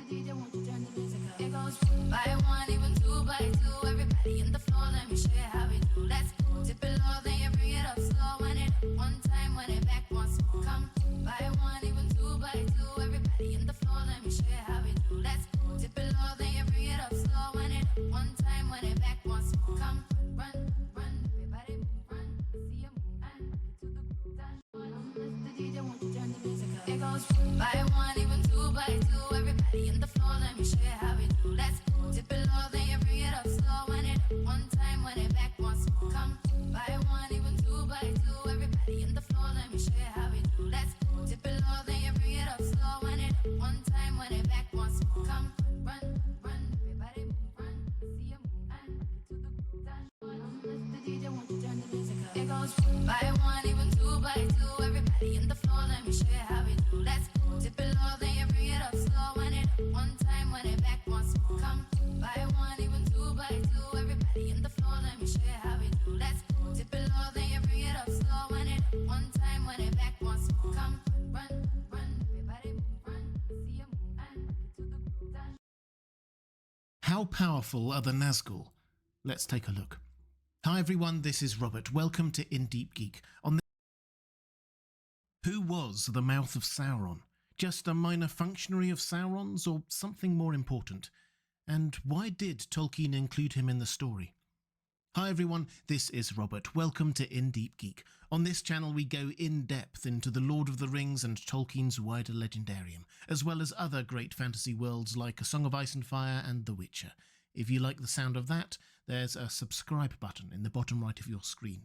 DJ, won't you turn the music up? It goes by one, even two by two. Everybody in the floor, let me show you how we do. Let's go. Tip it low, then you bring it up slow. When it up one time, when it back once more. Come by one, even two by two. Everybody in the floor, let me show you how we do. Let's go. Tip it low, then you bring it up slow. When it up one time, when it back once more. Come run, run, everybody move, run. See you move and get to the groove. Mr. DJ, won't you turn the music up? It goes by one, even two by two. Everybody in the floor, let me show you how we do. Let's go. Tip it low, then you bring it up slow. When it up one time, when it back once more. Come by one, even two by two. Everybody in the floor, let me show you how we do. Let's go. Tip it low, then you bring it up slow. When it up one time, when it back once more. Come run, run, everybody move, run. See you move and get to the groove. Mr. DJ, won't you turn the music up? It goes by one, even two by two. Everybody in the floor, let me show you how we do. Let's go. Tip it low, then you bring it up slow. When it up one time, when it back once more. Come by one, even two by two. Everybody in the floor, let me show you how we do. Let's go. Tip it low, then you bring it up slow. When it up one time, when it back once more. Come run, run, everybody move, run. See you move and get to the groove. How powerful are the Nazgul? Let's take a look. Hi everyone, this is Robert. Welcome to In Deep Geek. Who was the Mouth of Sauron? Just a minor functionary of Sauron's, or something more important? And why did Tolkien include him in the story? Hi everyone, this is Robert. Welcome to In Deep Geek. On this channel we go in depth into the Lord of the Rings and Tolkien's wider legendarium, as well as other great fantasy worlds like A Song of Ice and Fire and The Witcher. If you like the sound of that, there's a subscribe button in the bottom right of your screen.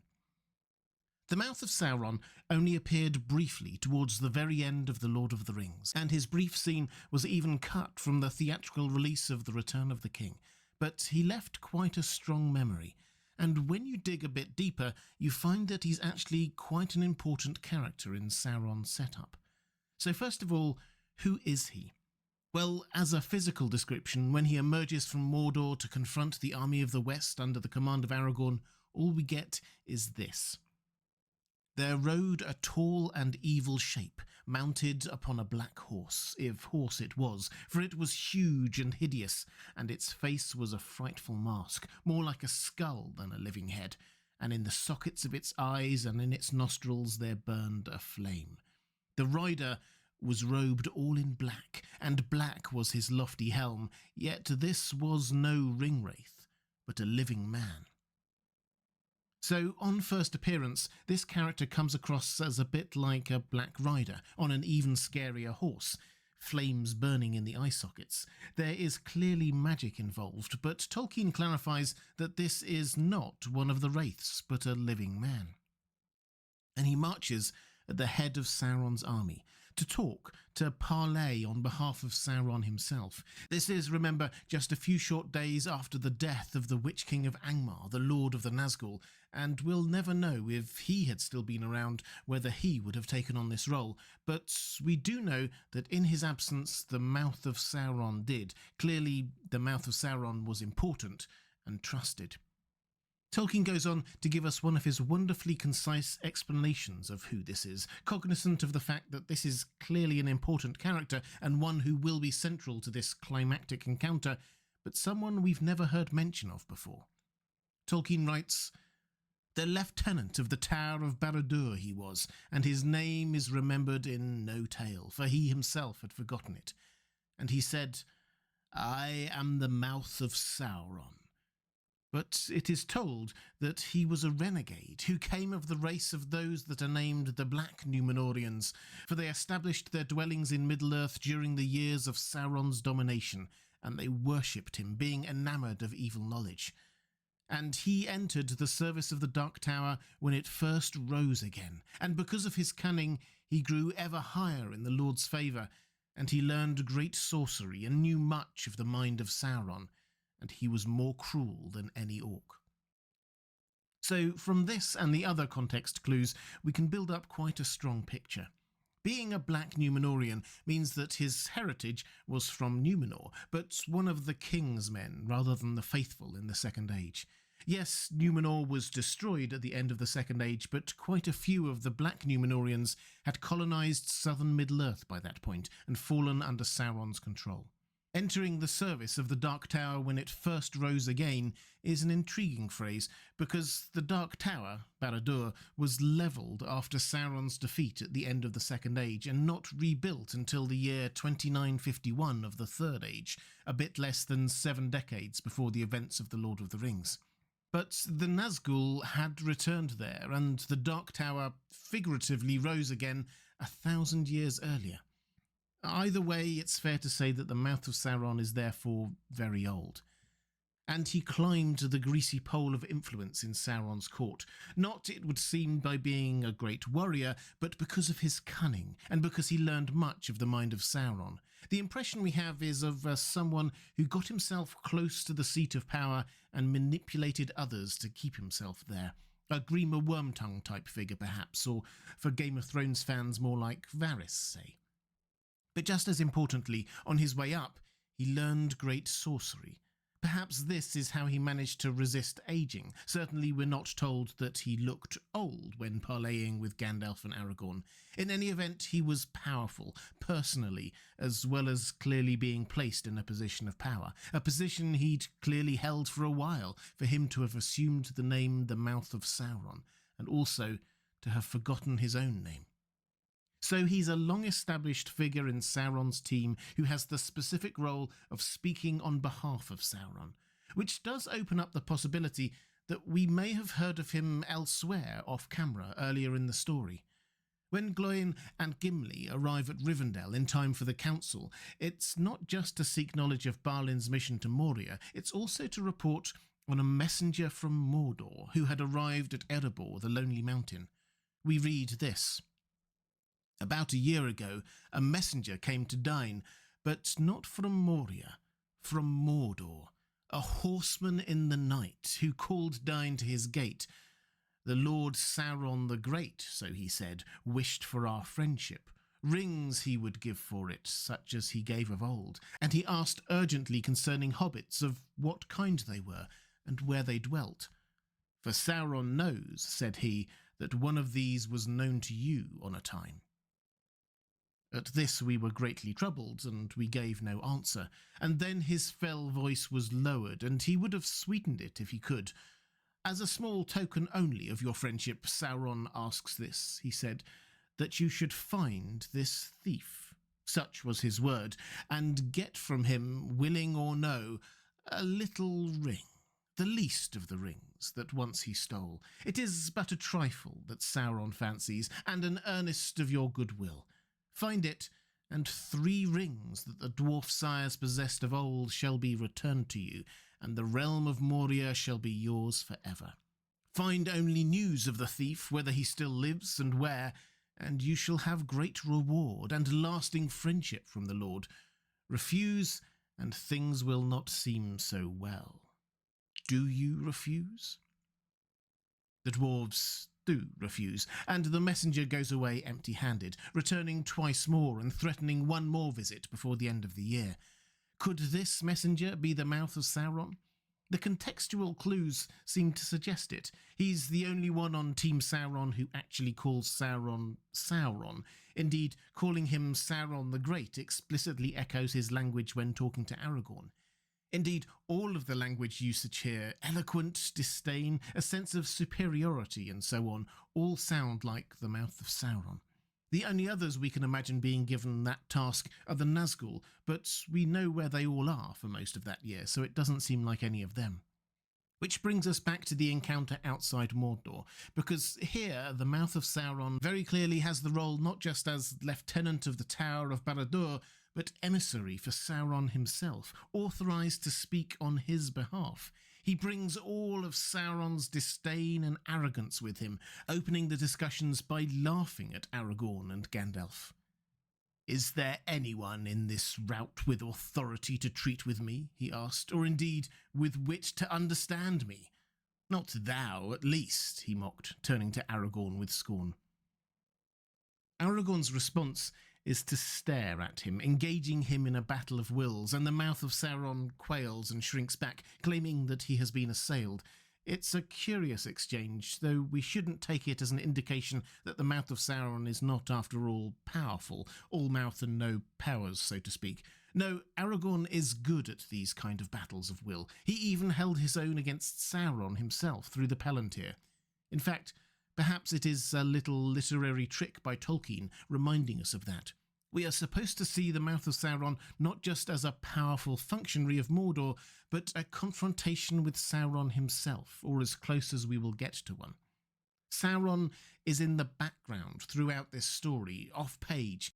The Mouth of Sauron only appeared briefly towards the very end of The Lord of the Rings, and his brief scene was even cut from the theatrical release of The Return of the King. But he left quite a strong memory, and when you dig a bit deeper, you find that he's actually quite an important character in Sauron's setup. So first of all, who is he? Well, as a physical description, when he emerges from Mordor to confront the army of the West under the command of Aragorn, all we get is this. There rode a tall and evil shape, mounted upon a black horse, if horse it was, for it was huge and hideous, and its face was a frightful mask, more like a skull than a living head, and in the sockets of its eyes and in its nostrils there burned a flame. The rider was robed all in black, and black was his lofty helm, yet this was no ringwraith, but a living man. So, on first appearance, this character comes across as a bit like a black rider on an even scarier horse, flames burning in the eye sockets. There is clearly magic involved, but Tolkien clarifies that this is not one of the wraiths, but a living man. And he marches at the head of Sauron's army, to talk, to parley on behalf of Sauron himself. This is, remember, just a few short days after the death of the Witch King of Angmar, the Lord of the Nazgul, and we'll never know if he had still been around whether he would have taken on this role, but we do know that in his absence the Mouth of Sauron did. Clearly, the Mouth of Sauron was important and trusted. Tolkien goes on to give us one of his wonderfully concise explanations of who this is, cognizant of the fact that this is clearly an important character and one who will be central to this climactic encounter, but someone we've never heard mention of before. Tolkien writes, "The lieutenant of the Tower of Barad-dûr he was, and his name is remembered in no tale, for he himself had forgotten it. And he said, 'I am the Mouth of Sauron.' But it is told that he was a renegade who came of the race of those that are named the Black Númenóreans, for they established their dwellings in Middle-earth during the years of Sauron's domination, and they worshipped him, being enamoured of evil knowledge. And he entered the service of the Dark Tower when it first rose again, and because of his cunning he grew ever higher in the Lord's favour, and he learned great sorcery and knew much of the mind of Sauron, and he was more cruel than any orc." So from this and the other context clues, we can build up quite a strong picture. Being a Black Númenórean means that his heritage was from Númenor, but one of the king's men rather than the faithful in the Second Age. Yes, Númenor was destroyed at the end of the Second Age, but quite a few of the Black Númenóreans had colonised southern Middle-earth by that point and fallen under Sauron's control. Entering the service of the Dark Tower when it first rose again is an intriguing phrase, because the Dark Tower, Barad-dûr, was levelled after Sauron's defeat at the end of the Second Age and not rebuilt until the year 2951 of the Third Age, a bit less than 7 decades before the events of The Lord of the Rings. But the Nazgûl had returned there, and the Dark Tower figuratively rose again 1,000 years earlier. Either way, it's fair to say that the mouth of Sauron is therefore very old. And he climbed the greasy pole of influence in Sauron's court, not, it would seem, by being a great warrior, but because of his cunning, and because he learned much of the mind of Sauron. The impression we have is of someone who got himself close to the seat of power and manipulated others to keep himself there. A Grima Wormtongue type figure, perhaps, or for Game of Thrones fans, more like Varys, say. But just as importantly, on his way up, he learned great sorcery. Perhaps this is how he managed to resist aging. Certainly we're not told that he looked old when parleying with Gandalf and Aragorn. In any event, he was powerful, personally, as well as clearly being placed in a position of power. A position he'd clearly held for a while, for him to have assumed the name the Mouth of Sauron, and also to have forgotten his own name. So he's a long-established figure in Sauron's team who has the specific role of speaking on behalf of Sauron, which does open up the possibility that we may have heard of him elsewhere off-camera earlier in the story. When Glóin and Gimli arrive at Rivendell in time for the council, it's not just to seek knowledge of Balin's mission to Moria, it's also to report on a messenger from Mordor who had arrived at Erebor, the Lonely Mountain. We read this. About a year ago, a messenger came to Dain, but not from Moria, from Mordor, a horseman in the night who called Dain to his gate. The Lord Sauron the Great, so he said, wished for our friendship. Rings he would give for it, such as he gave of old, and he asked urgently concerning hobbits of what kind they were, and where they dwelt. For Sauron knows, said he, that one of these was known to you on a time. At this we were greatly troubled, and we gave no answer, and then his fell voice was lowered, and he would have sweetened it if he could. As a small token only of your friendship, Sauron asks this, he said, that you should find this thief, such was his word, and get from him, willing or no, a little ring, the least of the rings that once he stole. It is but a trifle that Sauron fancies, and an earnest of your goodwill. Find it, and 3 rings that the dwarf sires possessed of old shall be returned to you, and the realm of Moria shall be yours forever. Find only news of the thief, whether he still lives and where, and you shall have great reward and lasting friendship from the Lord. Refuse, and things will not seem so well. Do you refuse? The dwarves do refuse, and the messenger goes away empty-handed, returning twice more and threatening one more visit before the end of the year. Could this messenger be the mouth of Sauron? The contextual clues seem to suggest it. He's the only one on Team Sauron who actually calls Sauron Sauron. Indeed, calling him Sauron the Great explicitly echoes his language when talking to Aragorn. Indeed, all of the language usage here, eloquent, disdain, a sense of superiority and so on, all sound like the mouth of Sauron. The only others we can imagine being given that task are the Nazgûl, but we know where they all are for most of that year, so it doesn't seem like any of them. Which brings us back to the encounter outside Mordor, because here the mouth of Sauron very clearly has the role not just as lieutenant of the Tower of Barad-dûr, but emissary for Sauron himself, authorized to speak on his behalf. He brings all of Sauron's disdain and arrogance with him, opening the discussions by laughing at Aragorn and Gandalf. Is there anyone in this rout with authority to treat with me, he asked, or indeed with wit to understand me? Not thou, at least, he mocked, turning to Aragorn with scorn. Aragorn's response is to stare at him, engaging him in a battle of wills, and the mouth of Sauron quails and shrinks back, claiming that he has been assailed. It's a curious exchange, though we shouldn't take it as an indication that the mouth of Sauron is not, after all, powerful, all mouth and no powers, so to speak. No, Aragorn is good at these kind of battles of will. He even held his own against Sauron himself through the Palantir. In fact, perhaps it is a little literary trick by Tolkien reminding us of that. We are supposed to see the Mouth of Sauron not just as a powerful functionary of Mordor, but a confrontation with Sauron himself, or as close as we will get to one. Sauron is in the background throughout this story, off page.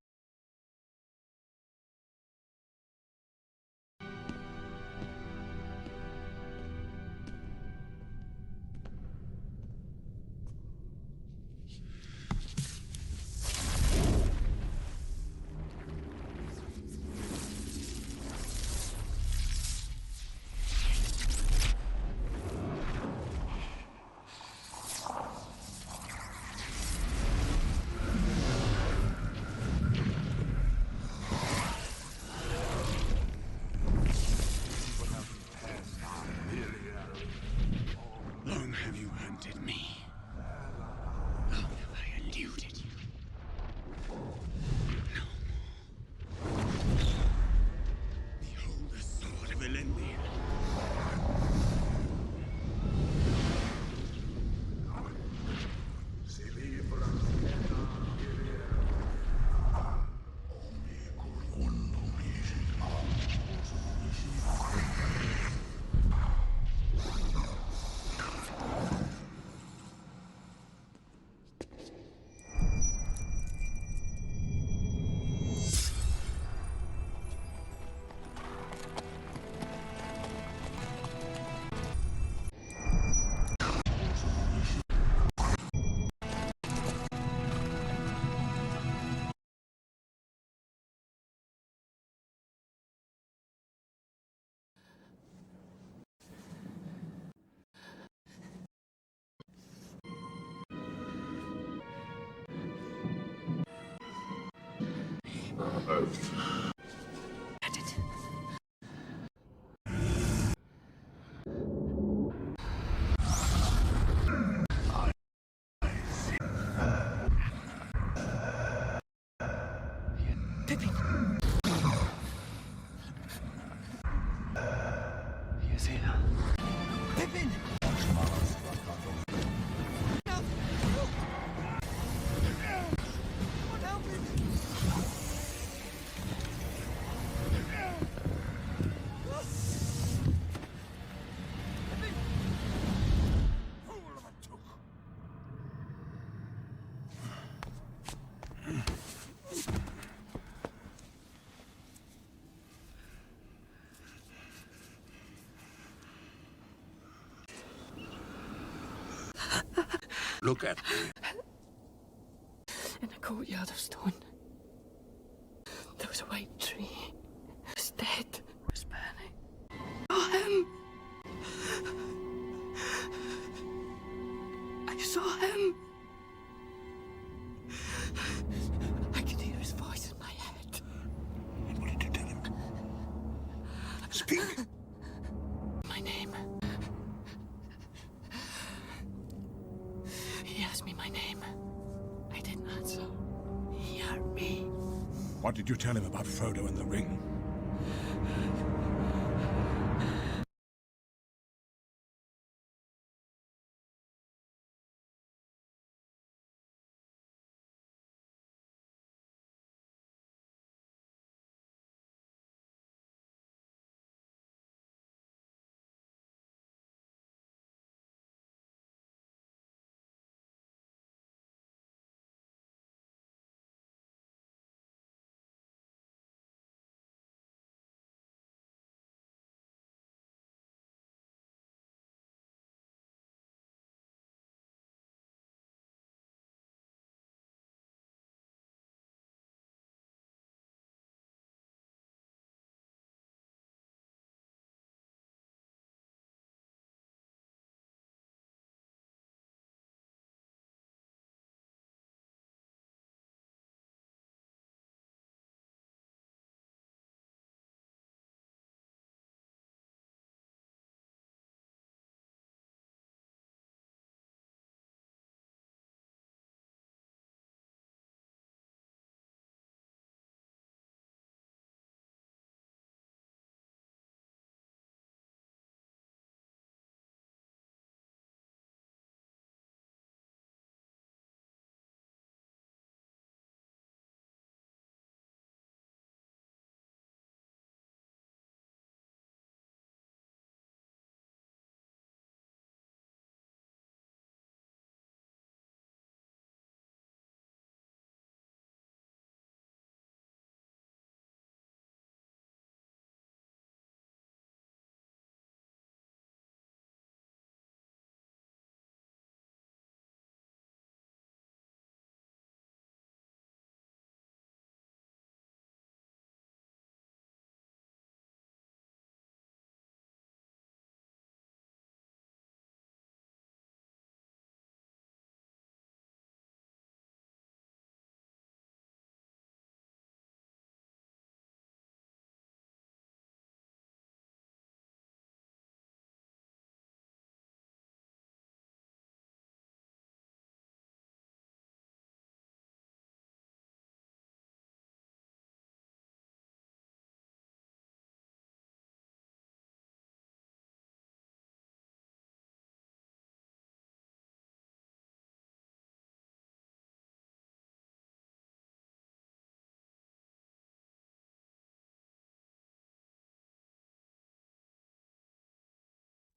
Long have you hunted me. Long have I eluded you. No more. Behold the sword of Elendil. Pippin! Hier ist er. Pippin! Help! Someone help me! Pippin! Fool of a took! Look at me. In a courtyard of stone, there was a white tree. It was dead. It was burning. Oh, him! I saw him! I could hear his voice in my head. What did you tell him? Speak. My name. He asked me my name. I didn't answer. He hurt me. What did you tell him about Frodo and the ring?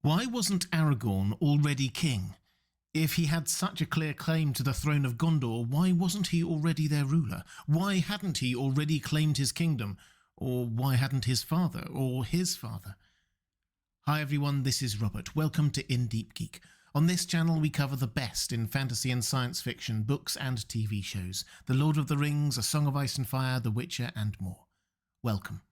Why wasn't Aragorn already king? If he had such a clear claim to the throne of Gondor, why wasn't he already their ruler? Why hadn't he already claimed his kingdom? Or why hadn't his father, or his father? Hi everyone, this is Robert. Welcome to In Deep Geek. On this channel we cover the best in fantasy and science fiction, books and TV shows. The Lord of the Rings, A Song of Ice and Fire, The Witcher and more. Welcome.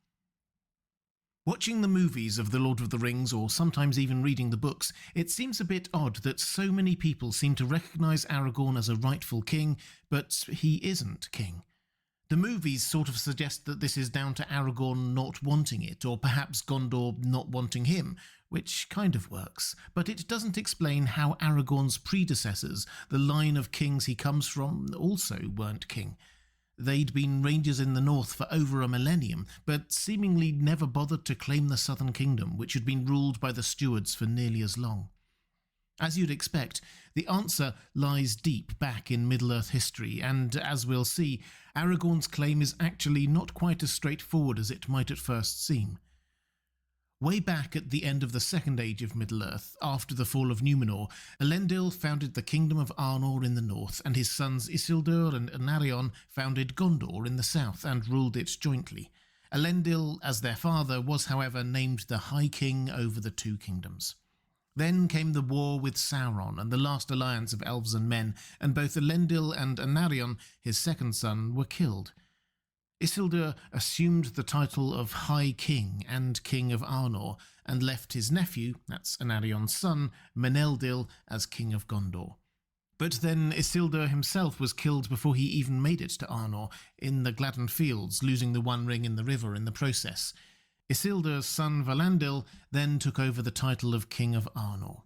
Watching the movies of The Lord of the Rings, or sometimes even reading the books, it seems a bit odd that so many people seem to recognise Aragorn as a rightful king, but he isn't king. The movies sort of suggest that this is down to Aragorn not wanting it, or perhaps Gondor not wanting him, which kind of works, but it doesn't explain how Aragorn's predecessors, the line of kings he comes from, also weren't king. They'd been rangers in the north for over a millennium, but seemingly never bothered to claim the southern kingdom, which had been ruled by the stewards for nearly as long. As you'd expect, the answer lies deep back in Middle-earth history, and as we'll see, Aragorn's claim is actually not quite as straightforward as it might at first seem. Way back at the end of the Second Age of Middle-earth, after the fall of Númenor, Elendil founded the Kingdom of Arnor in the north, and his sons Isildur and Anarion founded Gondor in the south and ruled it jointly. Elendil, as their father, was however named the High King over the two kingdoms. Then came the war with Sauron and the last alliance of elves and men, and both Elendil and Anarion, his second son, were killed. Isildur assumed the title of High King and King of Arnor, and left his nephew, that's Anarion's son, Meneldil, as King of Gondor. But then Isildur himself was killed before he even made it to Arnor, in the Gladden Fields, losing the One Ring in the river in the process. Isildur's son Valandil then took over the title of King of Arnor.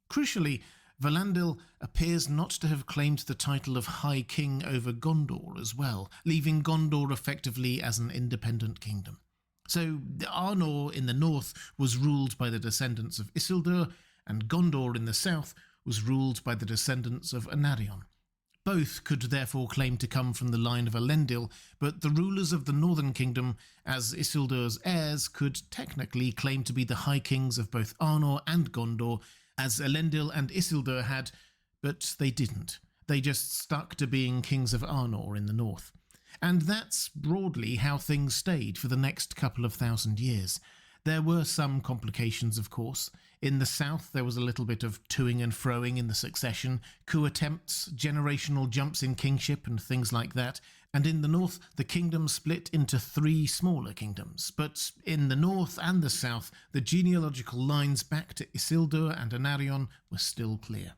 Crucially, Valandil appears not to have claimed the title of High King over Gondor as well, leaving Gondor effectively as an independent kingdom. So Arnor in the north was ruled by the descendants of Isildur, and Gondor in the south was ruled by the descendants of Anarion. Both could therefore claim to come from the line of Elendil, but the rulers of the northern kingdom, as Isildur's heirs, could technically claim to be the High Kings of both Arnor and Gondor, as Elendil and Isildur had, but they didn't. They just stuck to being kings of Arnor in the north. And that's broadly how things stayed for the next couple of thousand years. There were some complications, of course. In the south, there was a little bit of toing and froing in the succession, coup attempts, generational jumps in kingship and things like that. And in the north, the kingdom split into three smaller kingdoms. But in the north and the south, the genealogical lines back to Isildur and Anarion were still clear.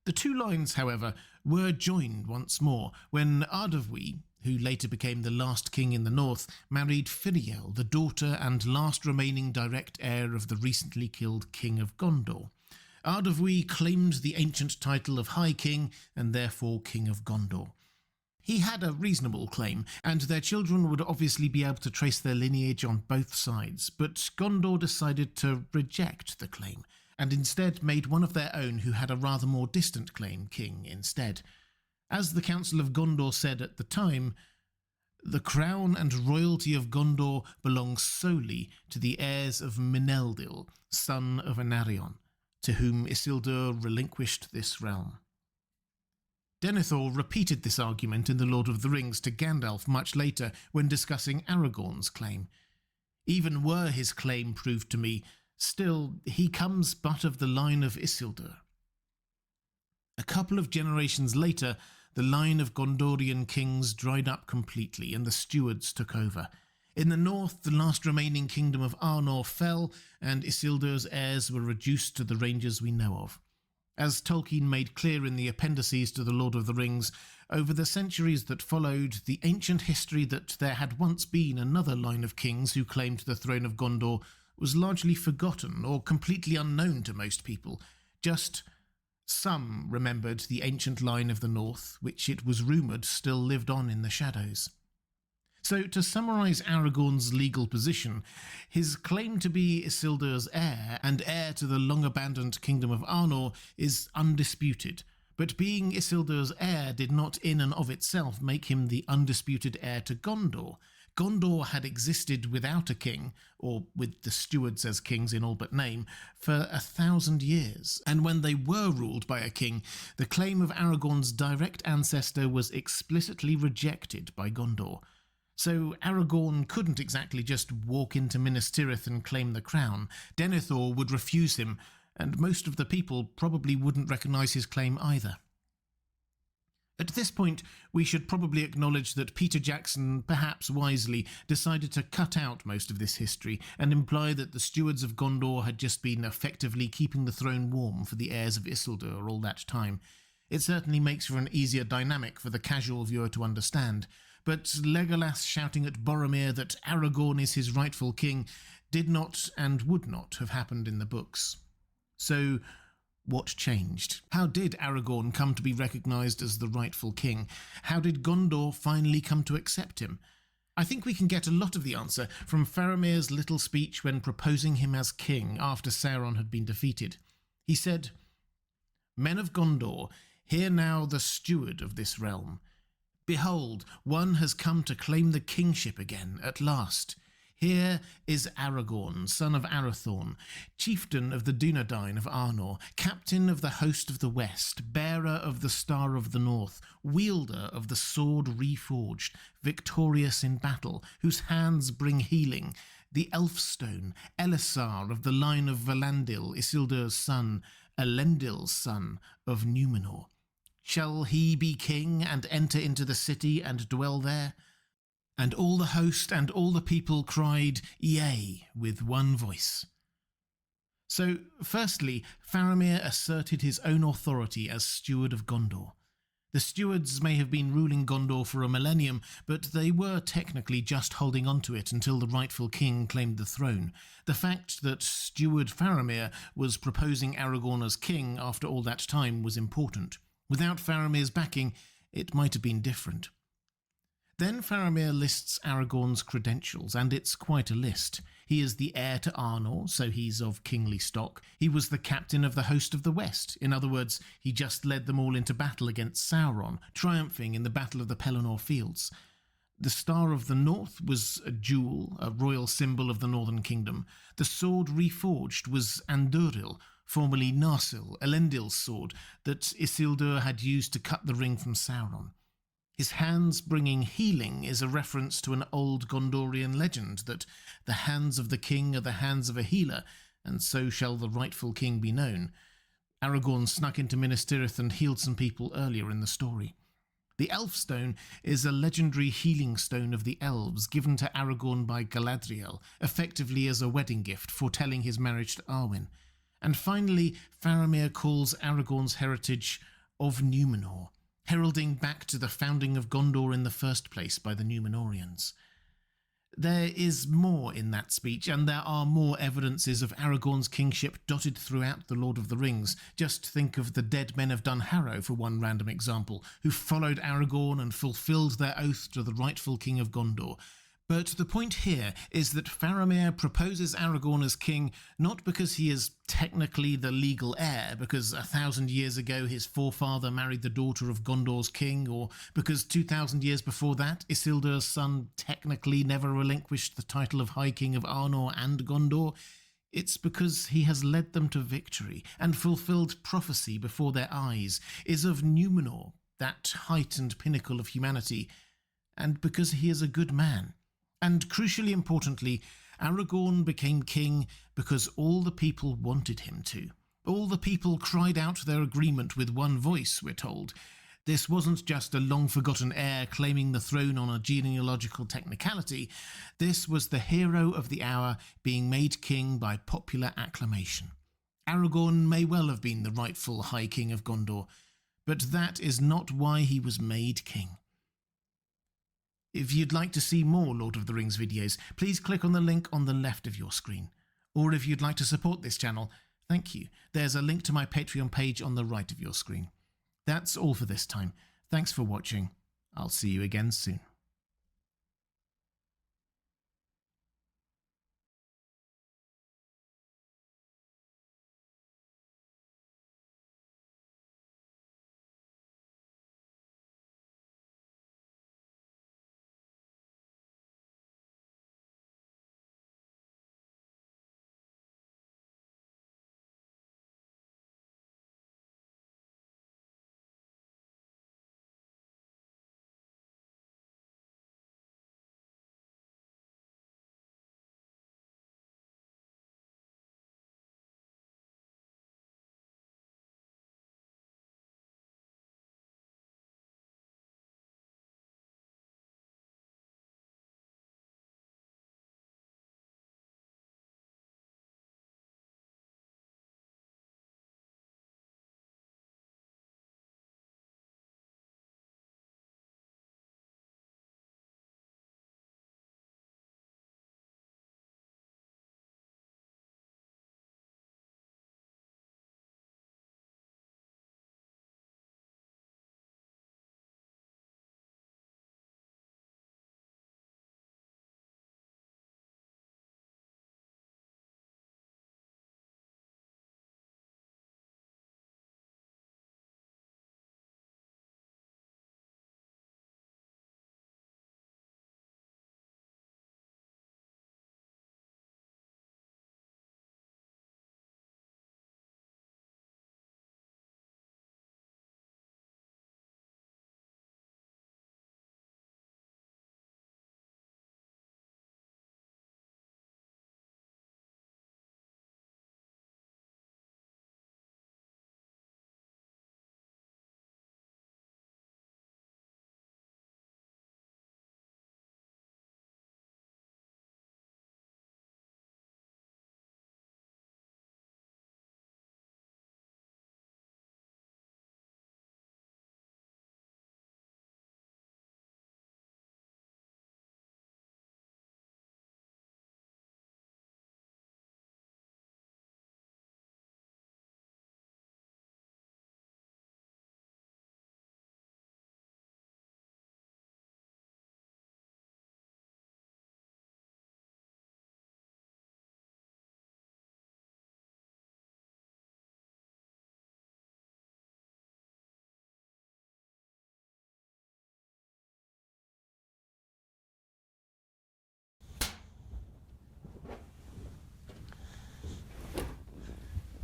The two lines, however, were joined once more when Ardavwy, who later became the last king in the north, married Firiel, the daughter and last remaining direct heir of the recently killed King of Gondor. Ardavwy claimed the ancient title of High King and therefore King of Gondor. He had a reasonable claim, and their children would obviously be able to trace their lineage on both sides, but Gondor decided to reject the claim, and instead made one of their own who had a rather more distant claim king instead. As the Council of Gondor said at the time, "The crown and royalty of Gondor belongs solely to the heirs of Meneldil, son of Anarion, to whom Isildur relinquished this realm." Denethor repeated this argument in The Lord of the Rings to Gandalf much later when discussing Aragorn's claim. Even were his claim proved to me, still he comes but of the line of Isildur. A couple of generations later, the line of Gondorian kings dried up completely and the stewards took over. In the north, the last remaining kingdom of Arnor fell, and Isildur's heirs were reduced to the rangers we know of. As Tolkien made clear in the appendices to The Lord of the Rings, over the centuries that followed, the ancient history that there had once been another line of kings who claimed the throne of Gondor was largely forgotten or completely unknown to most people. Just some remembered the ancient line of the north, which it was rumoured still lived on in the shadows. So, to summarise Aragorn's legal position, his claim to be Isildur's heir and heir to the long-abandoned kingdom of Arnor is undisputed, but being Isildur's heir did not in and of itself make him the undisputed heir to Gondor. Gondor had existed without a king, or with the stewards as kings in all but name, for 1,000 years, and when they were ruled by a king, the claim of Aragorn's direct ancestor was explicitly rejected by Gondor. So Aragorn couldn't exactly just walk into Minas Tirith and claim the crown. Denethor would refuse him, and most of the people probably wouldn't recognise his claim either. At this point, we should probably acknowledge that Peter Jackson, perhaps wisely, decided to cut out most of this history and imply that the stewards of Gondor had just been effectively keeping the throne warm for the heirs of Isildur all that time. It certainly makes for an easier dynamic for the casual viewer to understand, but Legolas shouting at Boromir that Aragorn is his rightful king did not and would not have happened in the books. So, what changed? How did Aragorn come to be recognised as the rightful king? How did Gondor finally come to accept him? I think we can get a lot of the answer from Faramir's little speech when proposing him as king after Sauron had been defeated. He said, "Men of Gondor, hear now the steward of this realm. Behold, one has come to claim the kingship again, at last. Here is Aragorn, son of Arathorn, chieftain of the Dunedain of Arnor, captain of the host of the west, bearer of the Star of the North, wielder of the sword reforged, victorious in battle, whose hands bring healing, the Elfstone, Elisar of the line of Valandil, Isildur's son, Elendil's son of Númenor. Shall he be king and enter into the city and dwell there?" And all the host and all the people cried, "Yea," with one voice. So, firstly, Faramir asserted his own authority as steward of Gondor. The stewards may have been ruling Gondor for a millennium, but they were technically just holding on to it until the rightful king claimed the throne. The fact that steward Faramir was proposing Aragorn as king after all that time was important. Without Faramir's backing, it might have been different. Then Faramir lists Aragorn's credentials, and it's quite a list. He is the heir to Arnor, so he's of kingly stock. He was the captain of the host of the West. In other words, he just led them all into battle against Sauron, triumphing in the Battle of the Pelennor Fields. The Star of the North was a jewel, a royal symbol of the Northern Kingdom. The sword reforged was Andúril, formerly Narsil, Elendil's sword, that Isildur had used to cut the ring from Sauron. His hands bringing healing is a reference to an old Gondorian legend that the hands of the king are the hands of a healer, and so shall the rightful king be known. Aragorn snuck into Minas Tirith and healed some people earlier in the story. The Elfstone is a legendary healing stone of the elves given to Aragorn by Galadriel, effectively as a wedding gift, foretelling his marriage to Arwen. And finally, Faramir calls Aragorn's heritage of Númenor, heralding back to the founding of Gondor in the first place by the Númenorians. There is more in that speech, and there are more evidences of Aragorn's kingship dotted throughout The Lord of the Rings. Just think of the dead men of Dunharrow for one random example, who followed Aragorn and fulfilled their oath to the rightful king of Gondor. But the point here is that Faramir proposes Aragorn as king not because he is technically the legal heir, because 1,000 years ago his forefather married the daughter of Gondor's king, or because 2,000 years before that Isildur's son technically never relinquished the title of High King of Arnor and Gondor. It's because he has led them to victory and fulfilled prophecy before their eyes, is of Númenor, that height and pinnacle of humanity, and because he is a good man. And crucially importantly, Aragorn became king because all the people wanted him to. All the people cried out their agreement with one voice, we're told. This wasn't just a long-forgotten heir claiming the throne on a genealogical technicality. This was the hero of the hour being made king by popular acclamation. Aragorn may well have been the rightful High King of Gondor, but that is not why he was made king. If you'd like to see more Lord of the Rings videos, please click on the link on the left of your screen. Or if you'd like to support this channel, thank you. There's a link to my Patreon page on the right of your screen. That's all for this time. Thanks for watching. I'll see you again soon.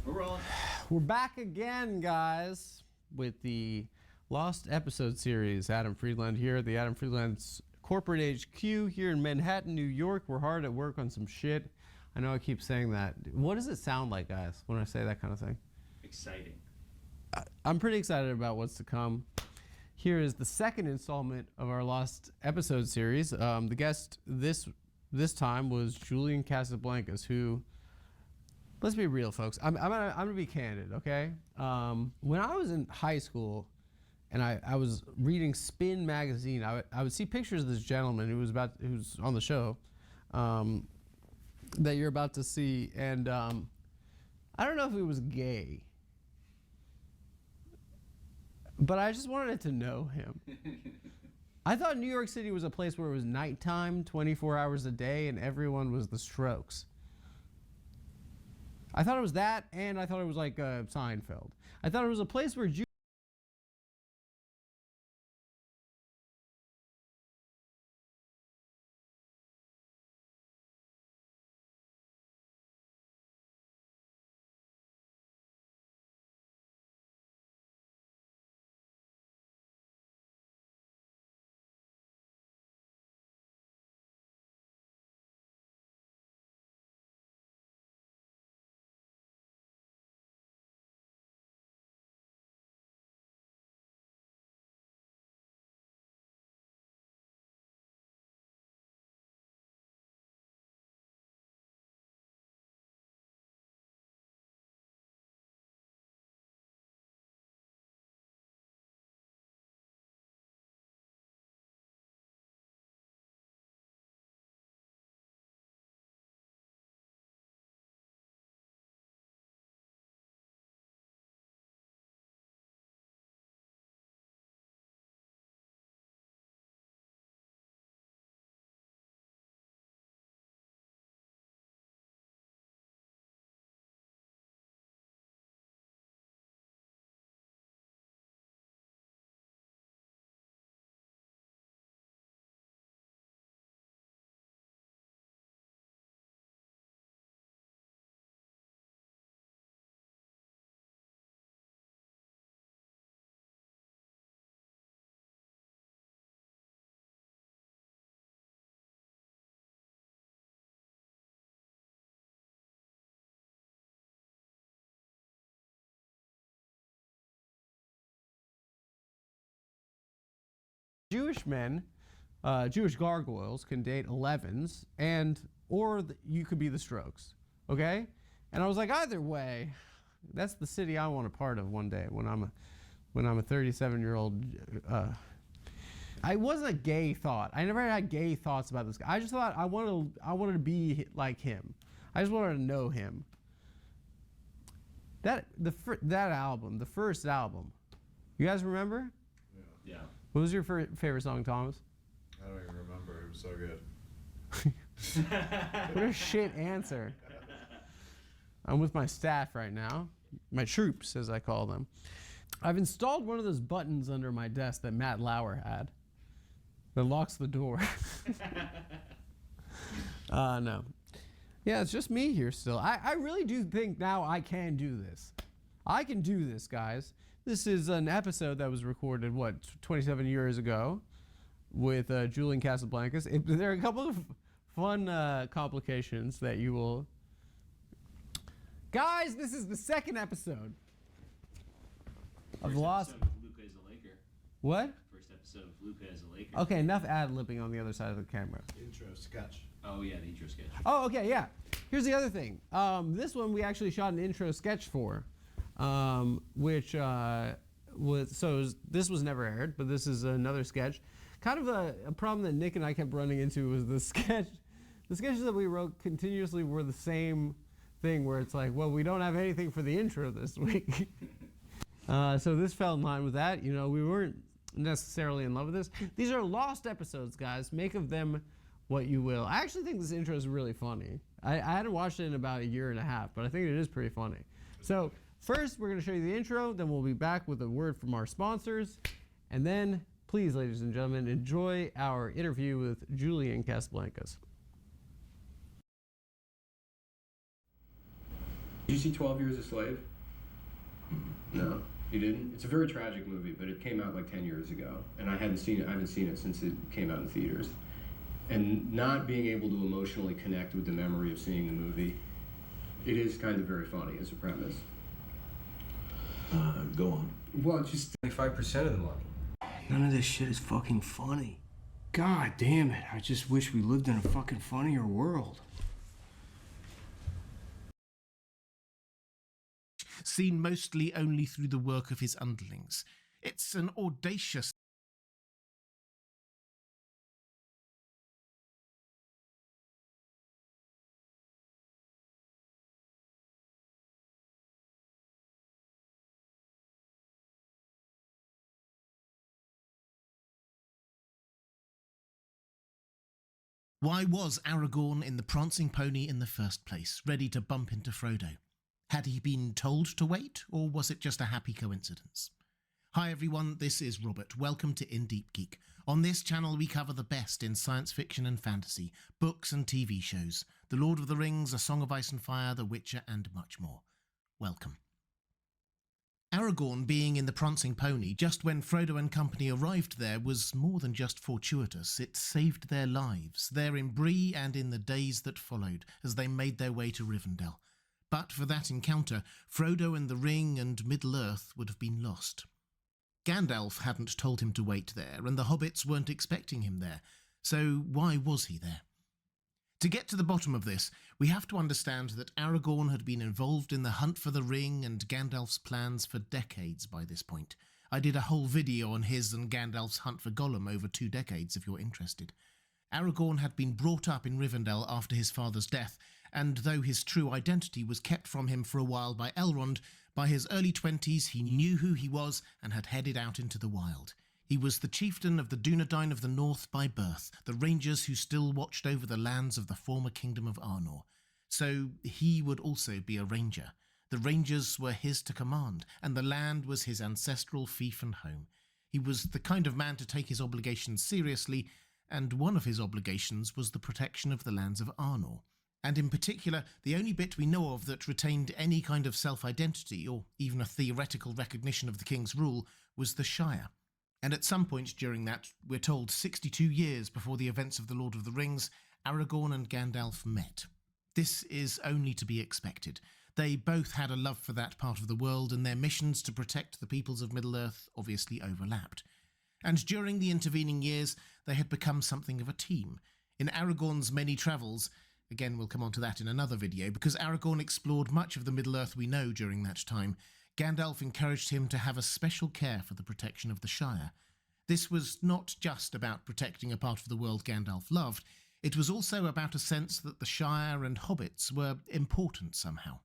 We're rolling. We're back again, guys, with the Lost Episode series. Adam Friedland here at the Adam Friedland's Corporate HQ here in Manhattan, New York. We're hard at work on some shit. I know I keep saying that. What does it sound like, guys, when I say that kind of thing? Exciting. I'm pretty excited about what's to come. Here is the second installment of our Lost Episode series. The guest this time was Julian Casablancas, who, let's be real, folks. I'm gonna be candid, okay? When I was in high school, and I was reading Spin magazine, I would see pictures of this gentleman who's on the show that you're about to see, and I don't know if he was gay, but I just wanted to know him. I thought New York City was a place where it was nighttime, 24 hours a day, and everyone was the Strokes. I thought it was that, and I thought it was like Seinfeld. I thought it was a place where Jewish men, Jewish gargoyles can date 11s, or you could be the Strokes, okay? And I was like, either way, that's the city I want a part of one day when I'm a 37-year-old. I wasn't a gay thought. I never had gay thoughts about this guy. I just thought I wanted to be like him. I just wanted to know him. That album, the first album, you guys remember? Yeah. What was your favorite song, Thomas? I don't even remember. It was so good. What a shit answer. I'm with my staff right now. My troops, as I call them. I've installed one of those buttons under my desk that Matt Lauer had that locks the door. No. Yeah, it's just me here still. I really do think now I can do this. I can do this, guys. This is an episode that was recorded, 27 years ago with Julian Casablancas. There are a couple of fun complications that you will... Guys, this is the second episode of Lost... First episode of Luca is a Laker. What? First episode of Luca is a Laker. Okay, enough ad-libbing on the other side of the camera. Intro sketch. Oh, yeah, the intro sketch. Oh, okay, yeah. Here's the other thing. This one we actually shot an intro sketch for. Which this was never aired, but this is another sketch. Kind of a problem that Nick and I kept running into was the sketches that we wrote continuously were the same thing, where it's like, well, we don't have anything for the intro this week. So this fell in line with that. You know, we weren't necessarily in love with this. These are lost episodes, guys. Make of them what you will. I actually think this intro is really funny. I hadn't watched it in about a year and a half, but I think it is pretty funny. So first, we're going to show you the intro, then we'll be back with a word from our sponsors, and then, please, ladies and gentlemen, enjoy our interview with Julian Casablancas. Did you see 12 Years a Slave? No, you didn't? It's a very tragic movie, but it came out like 10 years ago, and I haven't seen it since it came out in theaters. And not being able to emotionally connect with the memory of seeing the movie, it is kind of very funny as a premise. Go on. Well, it's just 25% of the money. None of this shit is fucking funny. God damn it, I just wish we lived in a fucking funnier world. Seen mostly only through the work of his underlings. It's an audacious Why was Aragorn in the prancing pony in the first place, ready to bump into Frodo? Had he been told to wait, or was it just a happy coincidence? Hi everyone, this is Robert. Welcome to In Deep Geek. On this channel we cover the best in science fiction and fantasy, books and TV shows, The Lord of the Rings, A Song of Ice and Fire, The Witcher, and much more. Welcome. Aragorn being in the prancing pony just when Frodo and company arrived there was more than just fortuitous. It saved their lives, there in Bree and in the days that followed, as they made their way to Rivendell. But for that encounter, Frodo and the Ring and Middle-earth would have been lost. Gandalf hadn't told him to wait there, and the hobbits weren't expecting him there, so why was he there? To get to the bottom of this, we have to understand that Aragorn had been involved in the hunt for the ring and Gandalf's plans for decades by this point. I did a whole video on his and Gandalf's hunt for Gollum over 2 decades if you're interested. Aragorn had been brought up in Rivendell after his father's death, and though his true identity was kept from him for a while by Elrond, by his early 20s he knew who he was and had headed out into the wild. He was the chieftain of the Dunedain of the North by birth, the rangers who still watched over the lands of the former kingdom of Arnor. So he would also be a ranger. The rangers were his to command, and the land was his ancestral fief and home. He was the kind of man to take his obligations seriously, and one of his obligations was the protection of the lands of Arnor. And in particular, the only bit we know of that retained any kind of self-identity, or even a theoretical recognition of the king's rule, was the Shire. And at some point during that, we're told 62 years before the events of The Lord of the Rings, Aragorn and Gandalf met. This is only to be expected. They both had a love for that part of the world, and their missions to protect the peoples of Middle-earth obviously overlapped. And during the intervening years, they had become something of a team. In Aragorn's many travels, again we'll come on to that in another video, because Aragorn explored much of the Middle-earth we know during that time, Gandalf encouraged him to have a special care for the protection of the Shire. This was not just about protecting a part of the world Gandalf loved, it was also about a sense that the Shire and hobbits were important somehow.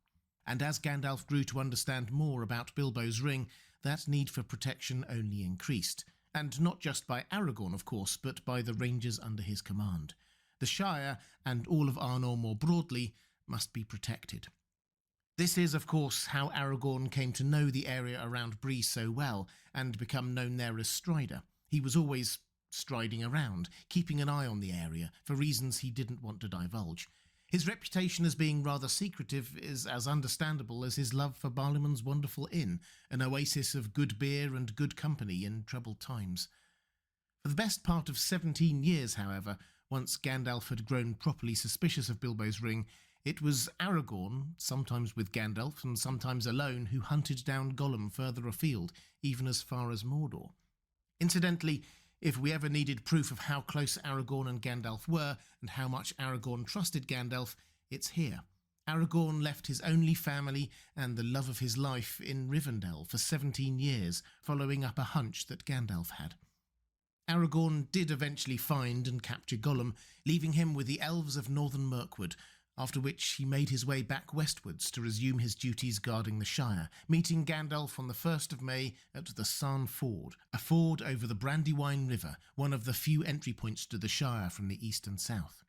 And as Gandalf grew to understand more about Bilbo's ring, that need for protection only increased. And not just by Aragorn, of course, but by the rangers under his command. The Shire, and all of Arnor more broadly, must be protected. This is, of course, how Aragorn came to know the area around Bree so well, and become known there as Strider. He was always striding around, keeping an eye on the area, for reasons he didn't want to divulge. His reputation as being rather secretive is as understandable as his love for Barliman's wonderful inn, an oasis of good beer and good company in troubled times. For the best part of 17 years, however, once Gandalf had grown properly suspicious of Bilbo's ring, it was Aragorn, sometimes with Gandalf and sometimes alone, who hunted down Gollum further afield, even as far as Mordor. Incidentally, if we ever needed proof of how close Aragorn and Gandalf were, and how much Aragorn trusted Gandalf, it's here. Aragorn left his only family and the love of his life in Rivendell for 17 years, following up a hunch that Gandalf had. Aragorn did eventually find and capture Gollum, leaving him with the elves of northern Mirkwood, after which he made his way back westwards to resume his duties guarding the Shire, meeting Gandalf on the 1st of May at the Sarn Ford, a ford over the Brandywine River, one of the few entry points to the Shire from the east and south.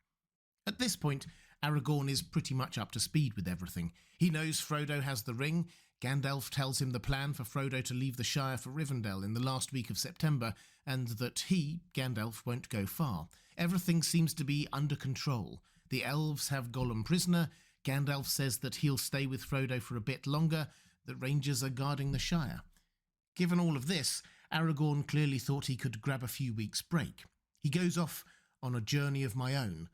At this point, Aragorn is pretty much up to speed with everything. He knows Frodo has the ring, Gandalf tells him the plan for Frodo to leave the Shire for Rivendell in the last week of September, and that he, Gandalf, won't go far. Everything seems to be under control. The elves have Gollum prisoner, Gandalf says that he'll stay with Frodo for a bit longer. The Rangers are guarding the Shire. Given all of this, Aragorn clearly thought he could grab a few weeks' break. He goes off on a journey of my own.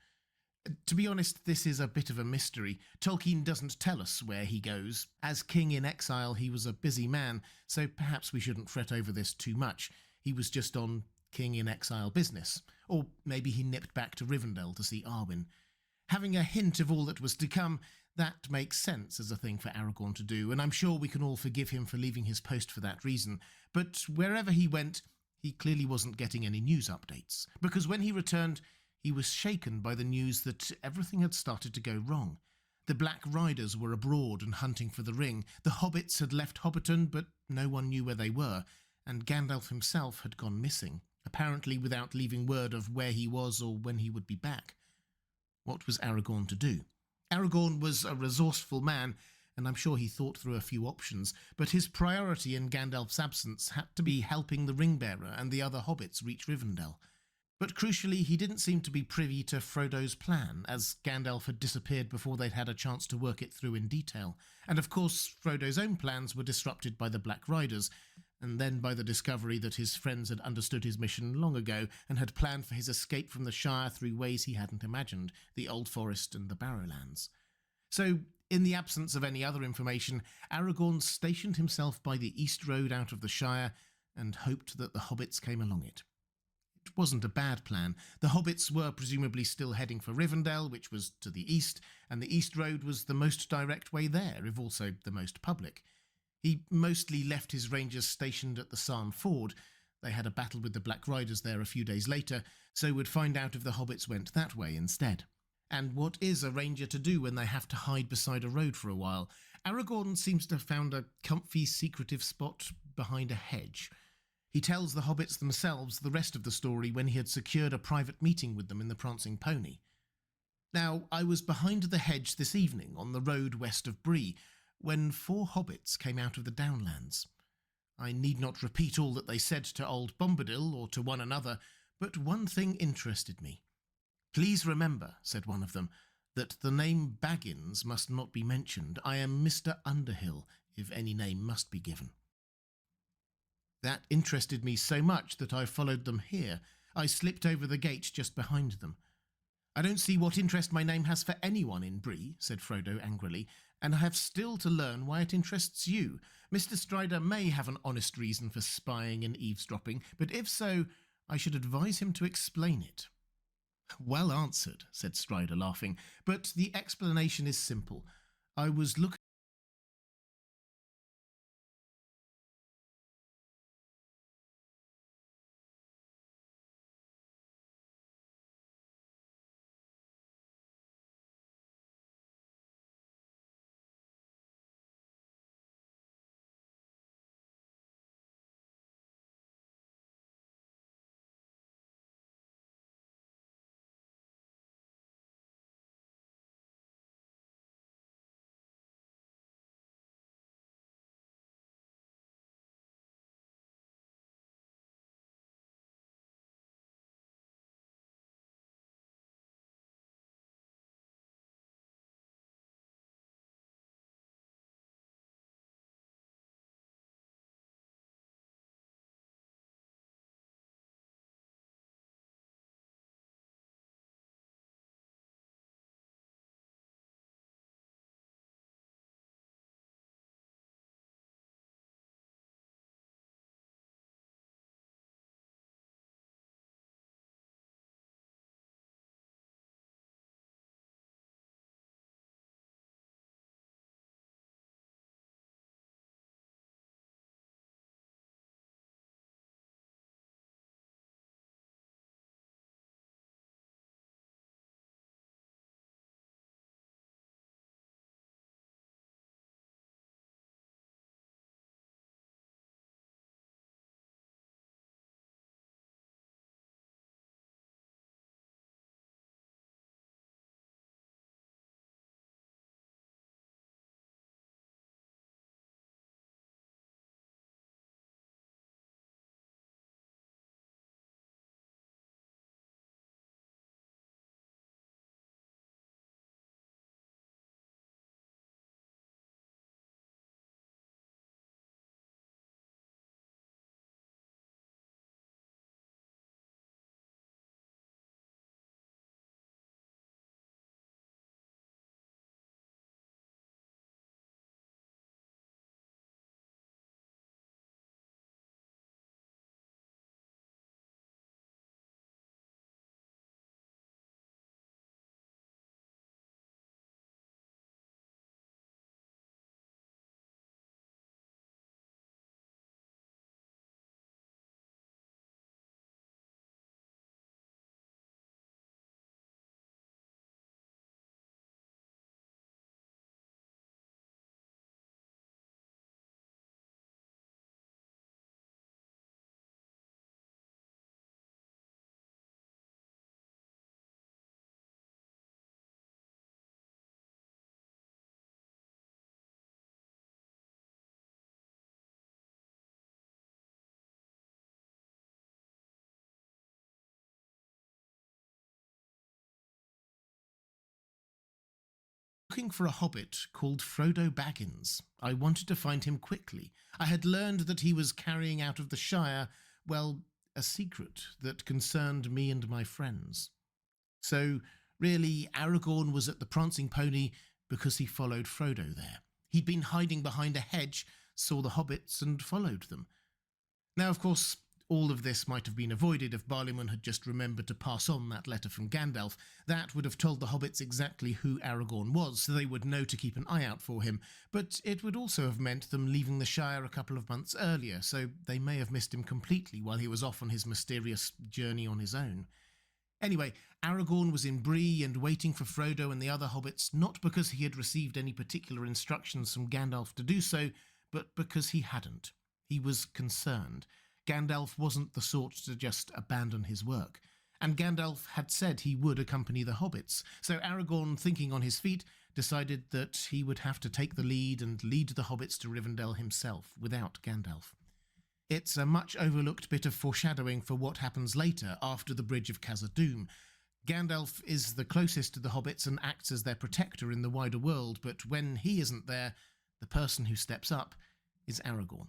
To be honest, this is a bit of a mystery. Tolkien doesn't tell us where he goes. As king in exile, he was a busy man, so perhaps we shouldn't fret over this too much. He was just on king in exile business. Or maybe he nipped back to Rivendell to see Arwen. Having a hint of all that was to come, that makes sense as a thing for Aragorn to do, and I'm sure we can all forgive him for leaving his post for that reason. But wherever he went, he clearly wasn't getting any news updates, because when he returned, he was shaken by the news that everything had started to go wrong. The Black Riders were abroad and hunting for the ring, the hobbits had left Hobbiton, but no one knew where they were, and Gandalf himself had gone missing, apparently without leaving word of where he was or when he would be back. What was Aragorn to do? Aragorn was a resourceful man, and I'm sure he thought through a few options, but his priority in Gandalf's absence had to be helping the Ring-Bearer and the other hobbits reach Rivendell. But crucially, he didn't seem to be privy to Frodo's plan, as Gandalf had disappeared before they'd had a chance to work it through in detail. And of course, Frodo's own plans were disrupted by the Black Riders, and then by the discovery that his friends had understood his mission long ago and had planned for his escape from the Shire through ways he hadn't imagined, the Old Forest and the Barrowlands. So, in the absence of any other information, Aragorn stationed himself by the East Road out of the Shire and hoped that the hobbits came along it. It wasn't a bad plan. The hobbits were presumably still heading for Rivendell, which was to the east, and the East Road was the most direct way there, if also the most public. He mostly left his rangers stationed at the Sarn Ford. They had a battle with the Black Riders there a few days later, so would find out if the hobbits went that way instead. And what is a ranger to do when they have to hide beside a road for a while? Aragorn seems to have found a comfy, secretive spot behind a hedge. He tells the hobbits themselves the rest of the story when he had secured a private meeting with them in the Prancing Pony. Now, I was behind the hedge this evening on the road west of Bree, when 4 hobbits came out of the Downlands. I need not repeat all that they said to old Bombadil or to one another, but one thing interested me. "Please remember," said one of them, "that the name Baggins must not be mentioned. I am Mr. Underhill, if any name must be given." That interested me so much that I followed them here. I slipped over the gate just behind them. "I don't see what interest my name has for anyone in Bree," said Frodo angrily, "and I have still to learn why it interests you. Mr. Strider may have an honest reason for spying and eavesdropping, but if so, I should advise him to explain it." "Well answered," said Strider, laughing, "but the explanation is simple. I was looking looking for a hobbit called Frodo Baggins. I wanted to find him quickly. I had learned that he was carrying out of the Shire, well, a secret that concerned me and my friends. So, really, Aragorn was at the Prancing Pony because he followed Frodo there. He'd been hiding behind a hedge, saw the hobbits, and followed them. Now, of course, all of this might have been avoided if Barliman had just remembered to pass on that letter from Gandalf. That would have told the hobbits exactly who Aragorn was, so they would know to keep an eye out for him. But it would also have meant them leaving the Shire a couple of months earlier, so they may have missed him completely while he was off on his mysterious journey on his own. Anyway, Aragorn was in Bree and waiting for Frodo and the other hobbits, not because he had received any particular instructions from Gandalf to do so, but because he hadn't. He was concerned. Gandalf wasn't the sort to just abandon his work. And Gandalf had said he would accompany the hobbits, so Aragorn, thinking on his feet, decided that he would have to take the lead and lead the hobbits to Rivendell himself, without Gandalf. It's a much overlooked bit of foreshadowing for what happens later, after the Bridge of Khazad-dûm. Gandalf is the closest to the hobbits and acts as their protector in the wider world, but when he isn't there, the person who steps up is Aragorn.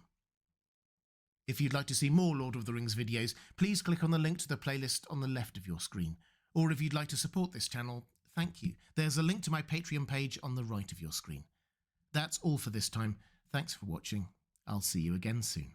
If you'd like to see more Lord of the Rings videos, please click on the link to the playlist on the left of your screen. Or if you'd like to support this channel, thank you. There's a link to my Patreon page on the right of your screen. That's all for this time. Thanks for watching. I'll see you again soon.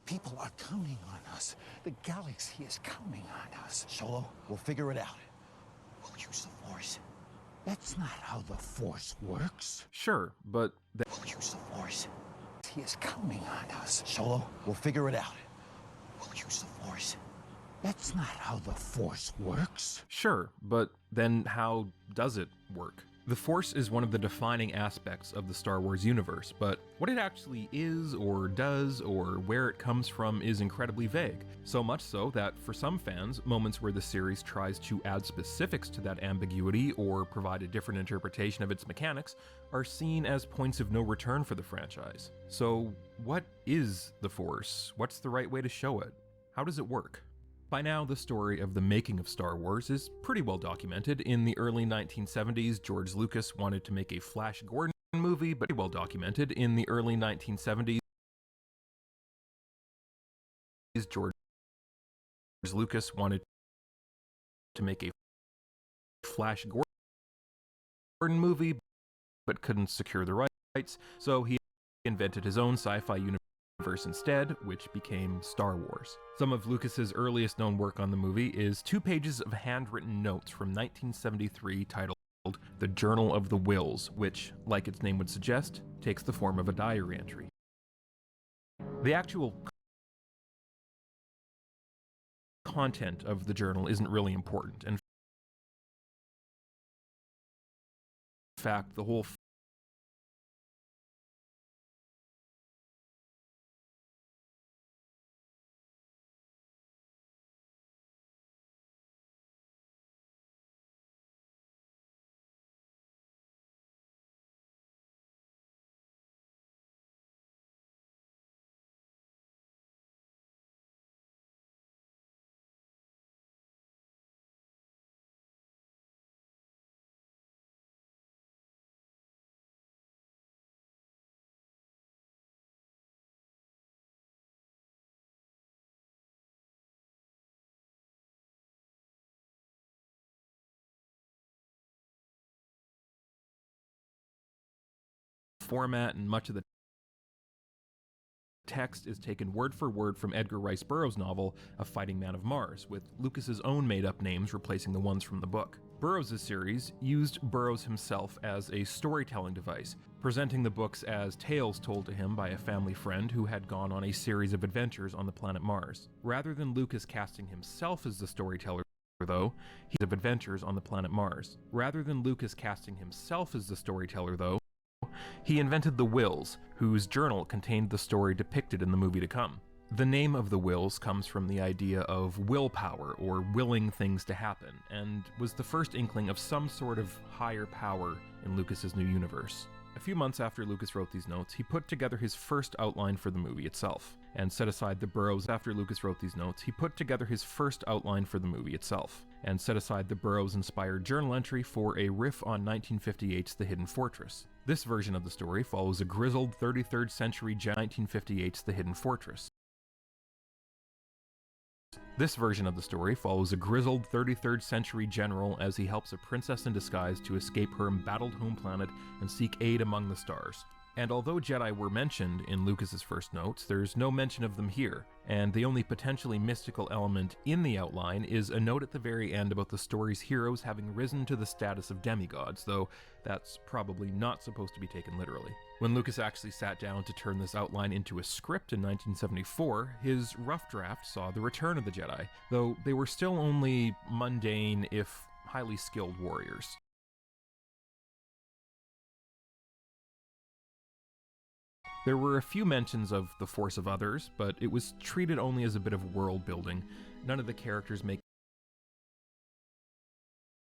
People are counting on us. The galaxy is counting on us. Solo, we'll figure it out. We'll use the Force. That's not how the Force works. Sure, but We'll use the Force. He is counting on us. Solo, we'll figure it out. We'll use the Force. That's not how the Force works. Sure, but then how does it work? The Force is one of the defining aspects of the Star Wars universe, but what it actually is, or does, or where it comes from is incredibly vague. So much so that, for some fans, moments where the series tries to add specifics to that ambiguity or provide a different interpretation of its mechanics are seen as points of no return for the franchise. So, what is the Force? What's the right way to show it? How does it work? By now, the story of the making of Star Wars is pretty well documented. In the early 1970s, George Lucas wanted to make a Flash Gordon movie, but well documented. In the early 1970s, George Lucas wanted to make a Flash Gordon movie, but couldn't secure the rights, so he invented his own sci-fi universe instead, which became Star Wars. Some of Lucas's earliest known work on the movie is 2 pages of handwritten notes from 1973 titled The Journal of the Whills, which, like its name would suggest, takes the form of a diary entry. The actual content of the journal isn't really important. In fact, the whole format and much of the text is taken word for word from Edgar Rice Burroughs' novel A Fighting Man of Mars, with Lucas's own made-up names replacing the ones from the book. Burroughs' series used Burroughs himself as a storytelling device, presenting the books as tales told to him by a family friend who had gone on a series of adventures on the planet Mars. Rather than Lucas casting himself as the storyteller, though, he of adventures on the planet Mars. Rather than Lucas casting himself as the storyteller, though, he invented the Wills, whose journal contained the story depicted in the movie to come. The name of the Wills comes from the idea of willpower, or willing things to happen, and was the first inkling of some sort of higher power in Lucas's new universe. A few months after Lucas wrote these notes, he put together his first outline for the movie itself, and set aside the Burroughs inspired journal entry for a riff on 1958's The Hidden Fortress. This version of the story follows a grizzled 33rd century 1958's The Hidden Fortress. This version of the story follows a grizzled 33rd century general as he helps a princess in disguise to escape her embattled home planet and seek aid among the stars. And although Jedi were mentioned in Lucas's first notes, there's no mention of them here, and the only potentially mystical element in the outline is a note at the very end about the story's heroes having risen to the status of demigods, though that's probably not supposed to be taken literally. When Lucas actually sat down to turn this outline into a script in 1974, his rough draft saw the return of the Jedi, though they were still only mundane, if highly skilled warriors. There were a few mentions of the Force of others, but it was treated only as a bit of world building. None of the characters make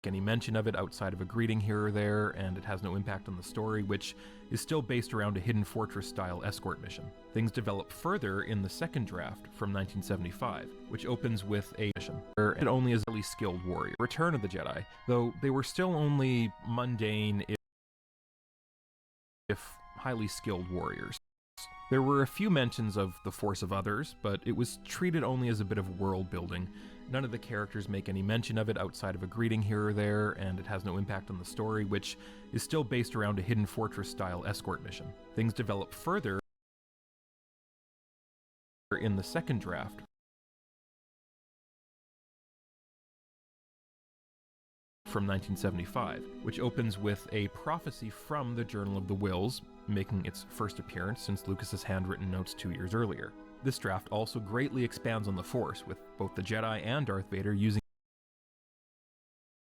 any mention of it outside of a greeting here or there, and it has no impact on the story, which is still based around a Hidden Fortress-style escort mission. Things develop further in the second draft from 1975, which opens with a mission where it only is a really skilled warrior. Return of the Jedi, though they were still only mundane, if highly skilled warriors. There were a few mentions of the Force of others, but it was treated only as a bit of world building. None of the characters make any mention of it outside of a greeting here or there, and it has no impact on the story, which is still based around a Hidden Fortress-style escort mission. Things develop further in the second draft from 1975, which opens with a prophecy from the Journal of the Wills, making its first appearance since Lucas's handwritten notes 2 years earlier. This draft also greatly expands on the Force, with both the Jedi and Darth Vader using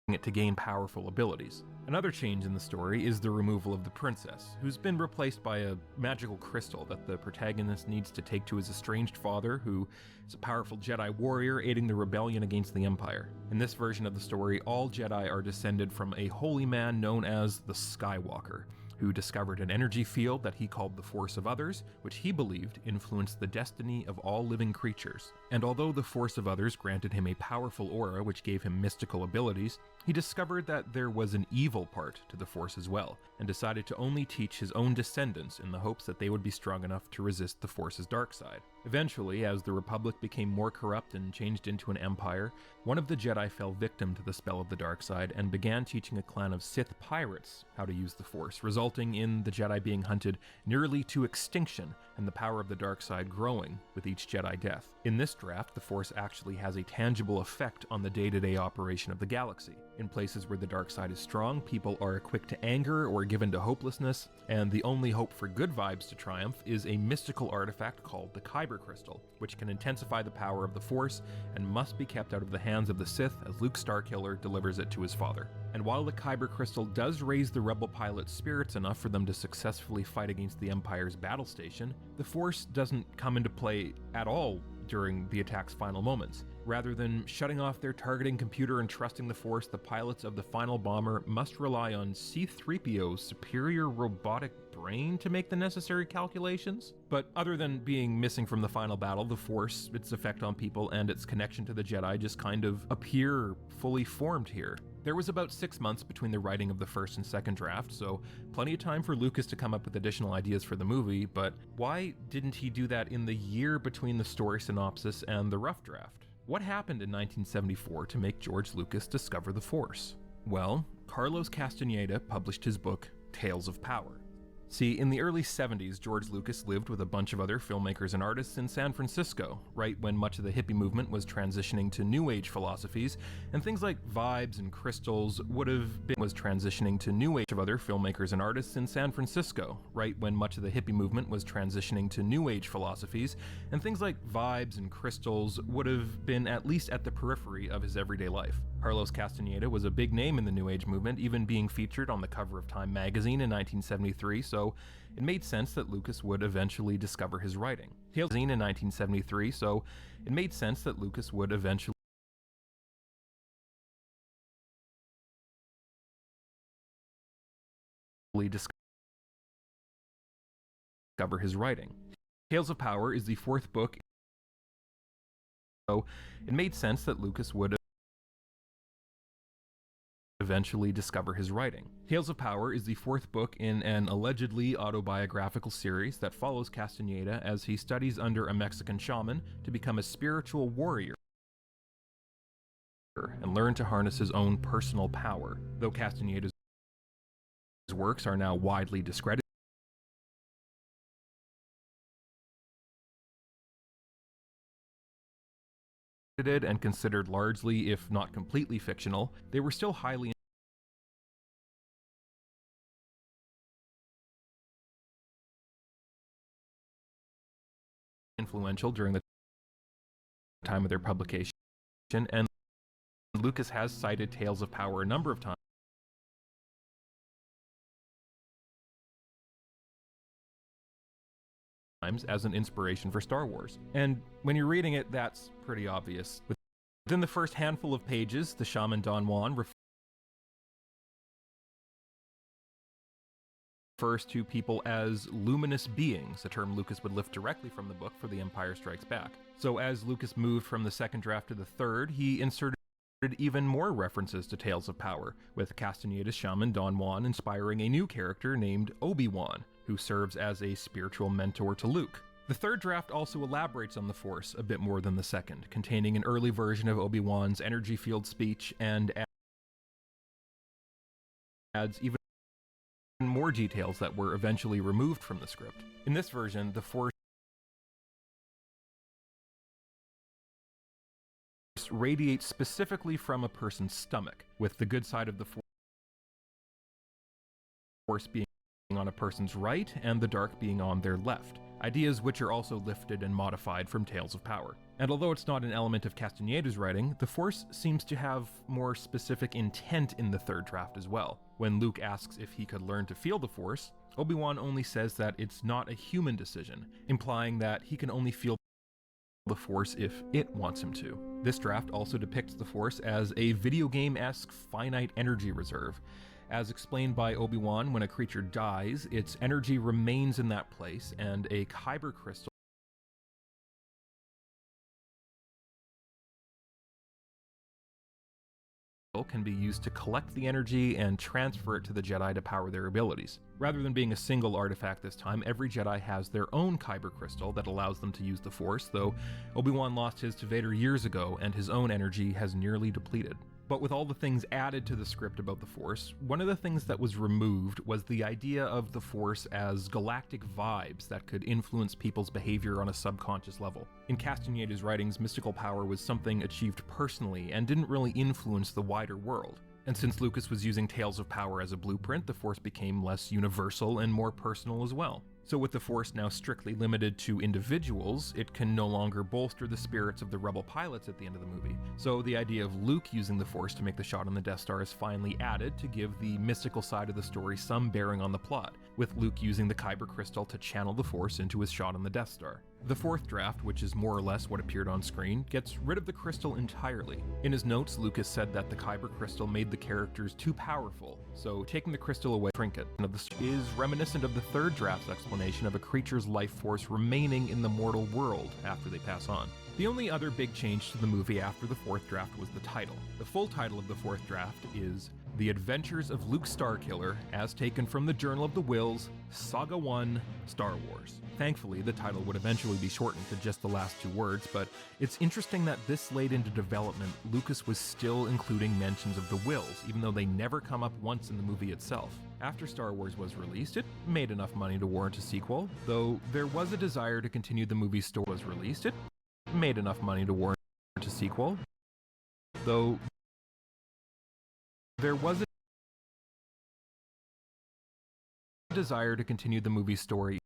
it to gain powerful abilities. Another change in the story is the removal of the princess, who's been replaced by a magical crystal that the protagonist needs to take to his estranged father, who is a powerful Jedi warrior aiding the rebellion against the Empire. In this version of the story, all Jedi are descended from a holy man known as the Skywalker, who discovered an energy field that he called the Force of Others, which he believed influenced the destiny of all living creatures. And although the Force of Others granted him a powerful aura which gave him mystical abilities, he discovered that there was an evil part to the Force as well, and decided to only teach his own descendants in the hopes that they would be strong enough to resist the Force's dark side. Eventually, as the Republic became more corrupt and changed into an empire, one of the Jedi fell victim to the spell of the dark side and began teaching a clan of Sith pirates how to use the Force, resulting in the Jedi being hunted nearly to extinction and the power of the dark side growing with each Jedi death. In this draft, the Force actually has a tangible effect on the day-to-day operation of the galaxy. In places where the dark side is strong, people are quick to anger or given to hopelessness, and the only hope for good vibes to triumph is a mystical artifact called the Kyber Crystal, which can intensify the power of the Force and must be kept out of the hands of the Sith as Luke Starkiller delivers it to his father. And while the Kyber Crystal does raise the rebel pilots' spirits enough for them to successfully fight against the Empire's battle station, the Force doesn't come into play at all during the attack's final moments. Rather than shutting off their targeting computer and trusting the Force, the pilots of the final bomber must rely on C-3PO's superior robotic brain to make the necessary calculations. But other than being missing from the final battle, the Force, its effect on people, and its connection to the Jedi just kind of appear fully formed here. There was about 6 months between the writing of the first and second draft, so plenty of time for Lucas to come up with additional ideas for the movie, but why didn't he do that in the year between the story synopsis and the rough draft? What happened in 1974 to make George Lucas discover the Force? Well, Carlos Castaneda published his book, Tales of Power. See, in the early 70s, George Lucas lived with a bunch of other filmmakers and artists in San Francisco, right when much of the hippie movement was transitioning to New Age philosophies, and things like vibes and crystals would have been transitioning to New Age of other filmmakers and artists in San Francisco, right when much of the hippie movement was transitioning to New Age philosophies, and things like vibes and crystals would have been at least at the periphery of his everyday life. Carlos Castaneda was a big name in the New Age movement, even being featured on the cover of Time magazine in 1973, so it made sense that Lucas would eventually discover his writing. In 1973, so it made sense that Lucas would eventually discover his writing. Tales of Power is the fourth book, so it made sense that Lucas would eventually discover his writing. Tales of Power is the fourth book in an allegedly autobiographical series that follows Castaneda as he studies under a Mexican shaman to become a spiritual warrior and learn to harness his own personal power. Though Castaneda's works are now widely discredited and considered largely, if not completely fictional, they were still highly influential during the time of their publication, and Lucas has cited Tales of Power a number of times as an inspiration for Star Wars. And when you're reading it, that's pretty obvious. Within the first handful of pages, the shaman Don Juan refers to people as luminous beings, a term Lucas would lift directly from the book for The Empire Strikes Back. So as Lucas moved from the second draft to the third, he inserted even more references to Tales of Power, with Castaneda's shaman Don Juan inspiring a new character named Obi-Wan, who serves as a spiritual mentor to Luke. The third draft also elaborates on the Force a bit more than the second, containing an early version of Obi-Wan's energy field speech and adds even more details that were eventually removed from the script. In this version, the Force radiates specifically from a person's stomach, with the good side of the Force being on a person's right and the dark being on their left, ideas which are also lifted and modified from Tales of Power. And although it's not an element of Castaneda's writing, the Force seems to have more specific intent in the third draft as well. When Luke asks if he could learn to feel the Force, Obi-Wan only says that it's not a human decision, implying that he can only feel the Force if it wants him to. This draft also depicts the Force as a video game-esque finite energy reserve. As explained by Obi-Wan, when a creature dies, its energy remains in that place, and a kyber crystal can be used to collect the energy and transfer it to the Jedi to power their abilities. Rather than being a single artifact this time, every Jedi has their own kyber crystal that allows them to use the Force, though Obi-Wan lost his to Vader years ago and his own energy has nearly depleted. But with all the things added to the script about the Force, one of the things that was removed was the idea of the Force as galactic vibes that could influence people's behavior on a subconscious level. In Castaneda's writings, mystical power was something achieved personally and didn't really influence the wider world. And since Lucas was using Tales of Power as a blueprint, the Force became less universal and more personal as well. So with the Force now strictly limited to individuals, it can no longer bolster the spirits of the rebel pilots at the end of the movie. So the idea of Luke using the Force to make the shot on the Death Star is finally added to give the mystical side of the story some bearing on the plot, with Luke using the kyber crystal to channel the Force into his shot on the Death Star. The fourth draft, which is more or less what appeared on screen, gets rid of the crystal entirely. In his notes, Lucas said that the kyber crystal made the characters too powerful, so taking the crystal away trinket is reminiscent of the third draft's explanation of a creature's life force remaining in the mortal world after they pass on. The only other big change to the movie after the fourth draft was the title. The full title of the fourth draft is The Adventures of Luke Starkiller, as taken from the Journal of the Whills, Saga 1, Star Wars. Thankfully, the title would eventually be shortened to just the last 2 words, but it's interesting that this late into development, Lucas was still including mentions of the Whills, even though they never come up once in the movie itself. After Star Wars was released, it made enough money to warrant a sequel, though there was a desire to continue the movie's story. Was released, it made enough money to warrant a sequel, though there was a desire to continue the movie's story.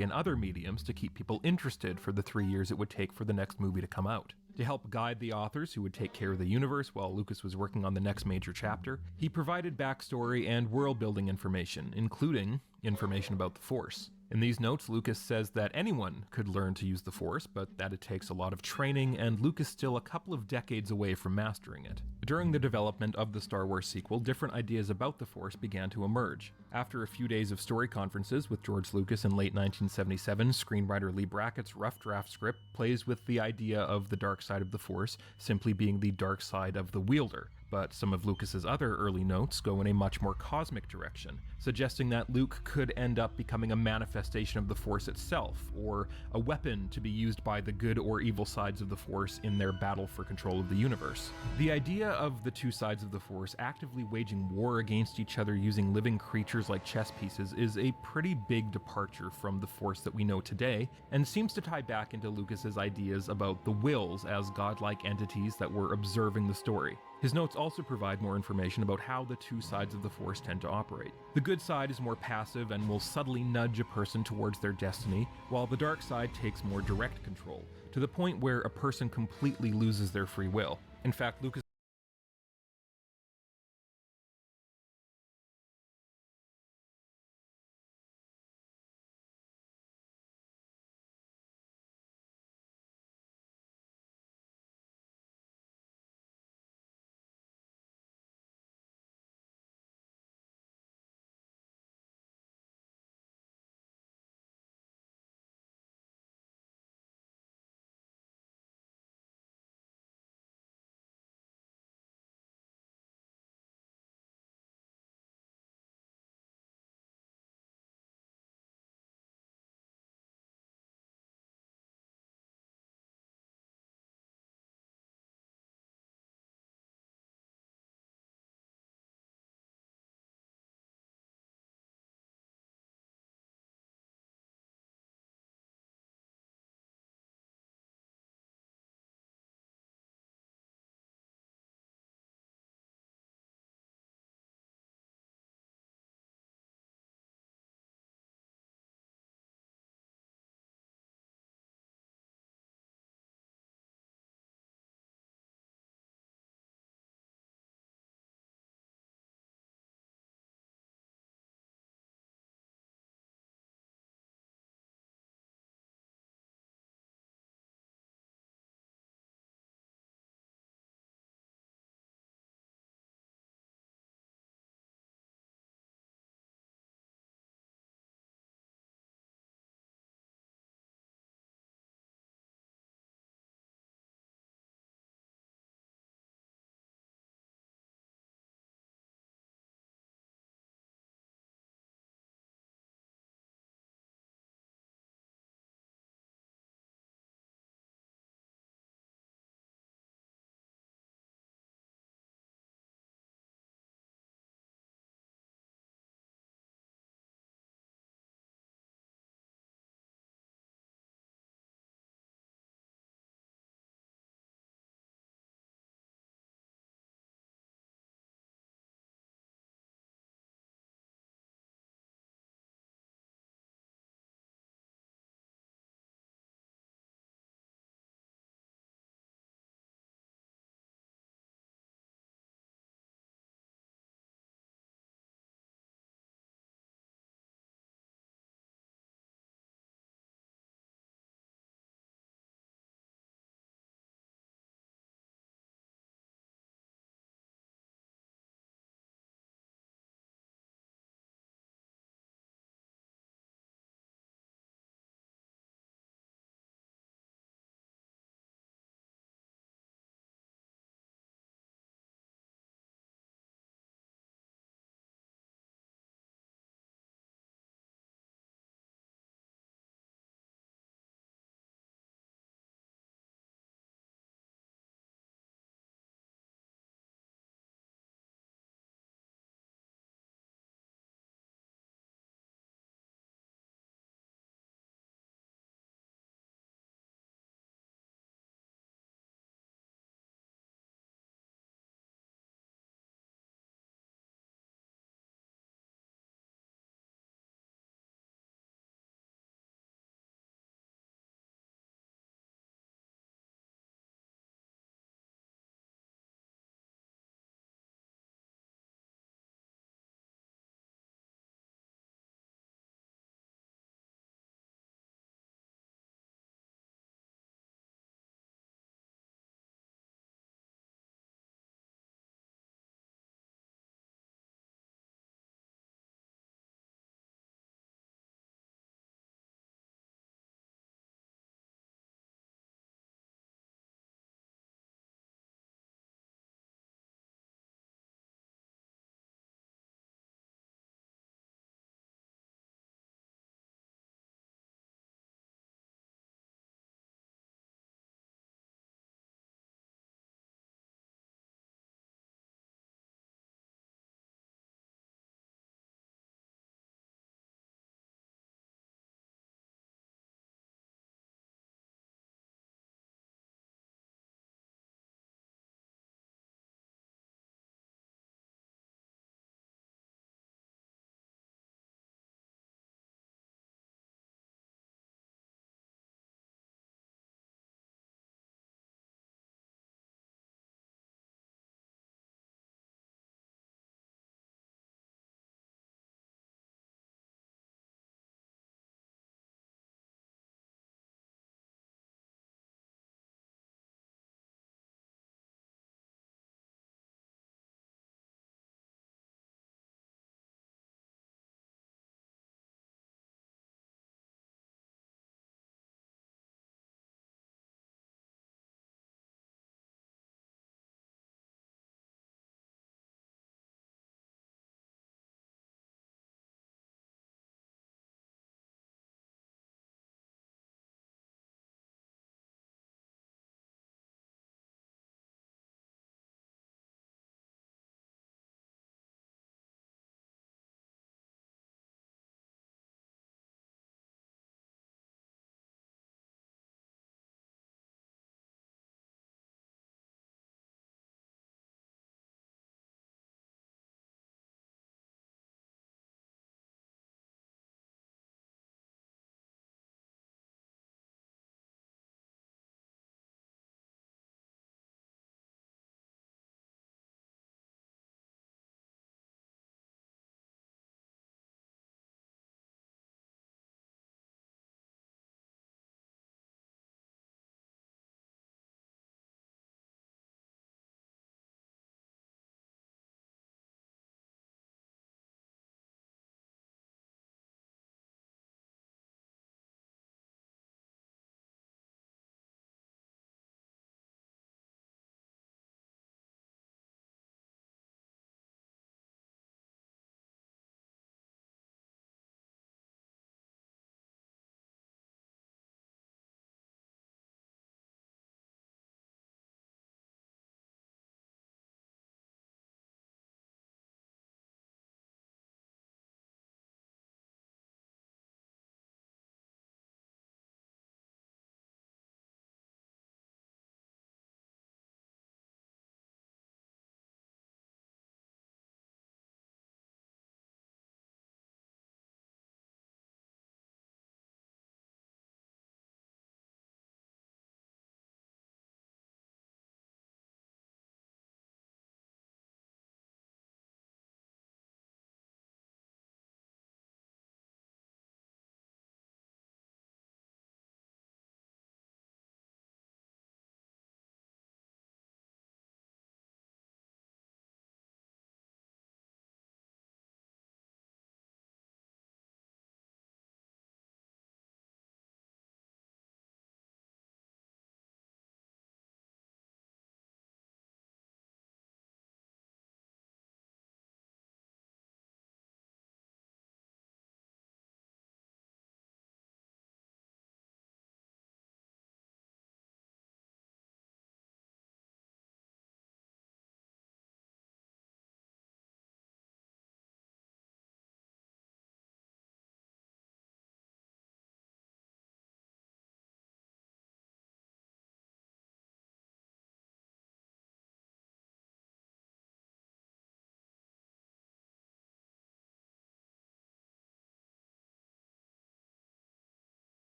story in other mediums to keep people interested for the 3 years it would take for the next movie to come out. To help guide the authors who would take care of the universe while Lucas was working on the next major chapter, he provided backstory and world-building information, including information about the Force. In these notes, Lucas says that anyone could learn to use the Force, but that it takes a lot of training, and Luke is still a couple of decades away from mastering it. During the development of the Star Wars sequel, different ideas about the Force began to emerge. After a few days of story conferences with George Lucas in late 1977, screenwriter Lee Brackett's rough draft script plays with the idea of the dark side of the Force simply being the dark side of the wielder. But some of Lucas's other early notes go in a much more cosmic direction, suggesting that Luke could end up becoming a manifestation of the Force itself, or a weapon to be used by the good or evil sides of the Force in their battle for control of the universe. The idea of the two sides of the Force actively waging war against each other using living creatures like chess pieces is a pretty big departure from the Force that we know today, and seems to tie back into Lucas's ideas about the Wills as godlike entities that were observing the story. His notes also provide more information about how the two sides of the Force tend to operate. The good side is more passive and will subtly nudge a person towards their destiny, while the dark side takes more direct control, to the point where a person completely loses their free will. In fact, Lucas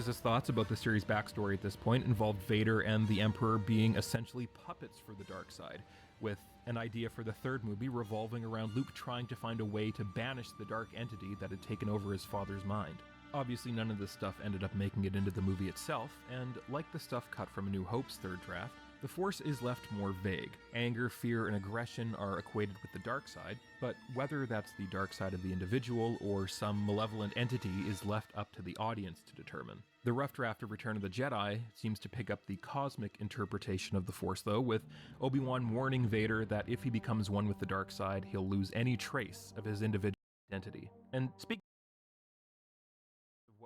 His thoughts about the series' backstory at this point involved Vader and the Emperor being essentially puppets for the dark side, with an idea for the third movie revolving around Luke trying to find a way to banish the dark entity that had taken over his father's mind. Obviously, none of this stuff ended up making it into the movie itself, and like the stuff cut from A New Hope's third draft, the Force is left more vague. Anger, fear, and aggression are equated with the dark side, but whether that's the dark side of the individual or some malevolent entity is left up to the audience to determine. The rough draft of Return of the Jedi seems to pick up the cosmic interpretation of the Force, though, with Obi-Wan warning Vader that if he becomes one with the dark side, he'll lose any trace of his individual identity. And speaking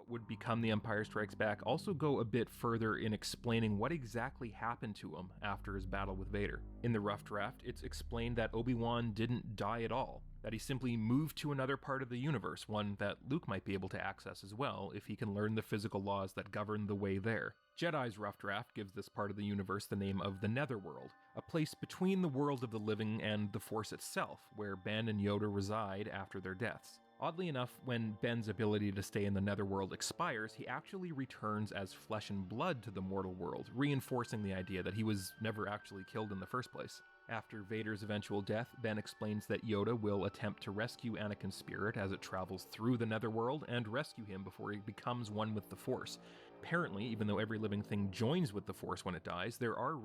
what would become The Empire Strikes Back also go a bit further in explaining what exactly happened to him after his battle with Vader. In the rough draft, it's explained that Obi-Wan didn't die at all, that he simply moved to another part of the universe, one that Luke might be able to access as well if he can learn the physical laws that govern the way there. Jedi's rough draft gives this part of the universe the name of the Netherworld, a place between the world of the living and the Force itself, where Ben and Yoda reside after their deaths. Oddly enough, when Ben's ability to stay in the Netherworld expires, he actually returns as flesh and blood to the mortal world, reinforcing the idea that he was never actually killed in the first place. After Vader's eventual death, Ben explains that Yoda will attempt to rescue Anakin's spirit as it travels through the Netherworld and rescue him before he becomes one with the Force. Apparently, even though every living thing joins with the Force when it dies, there are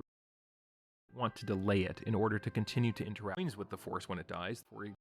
want to delay it in order to continue to interact with the Force when it dies, before he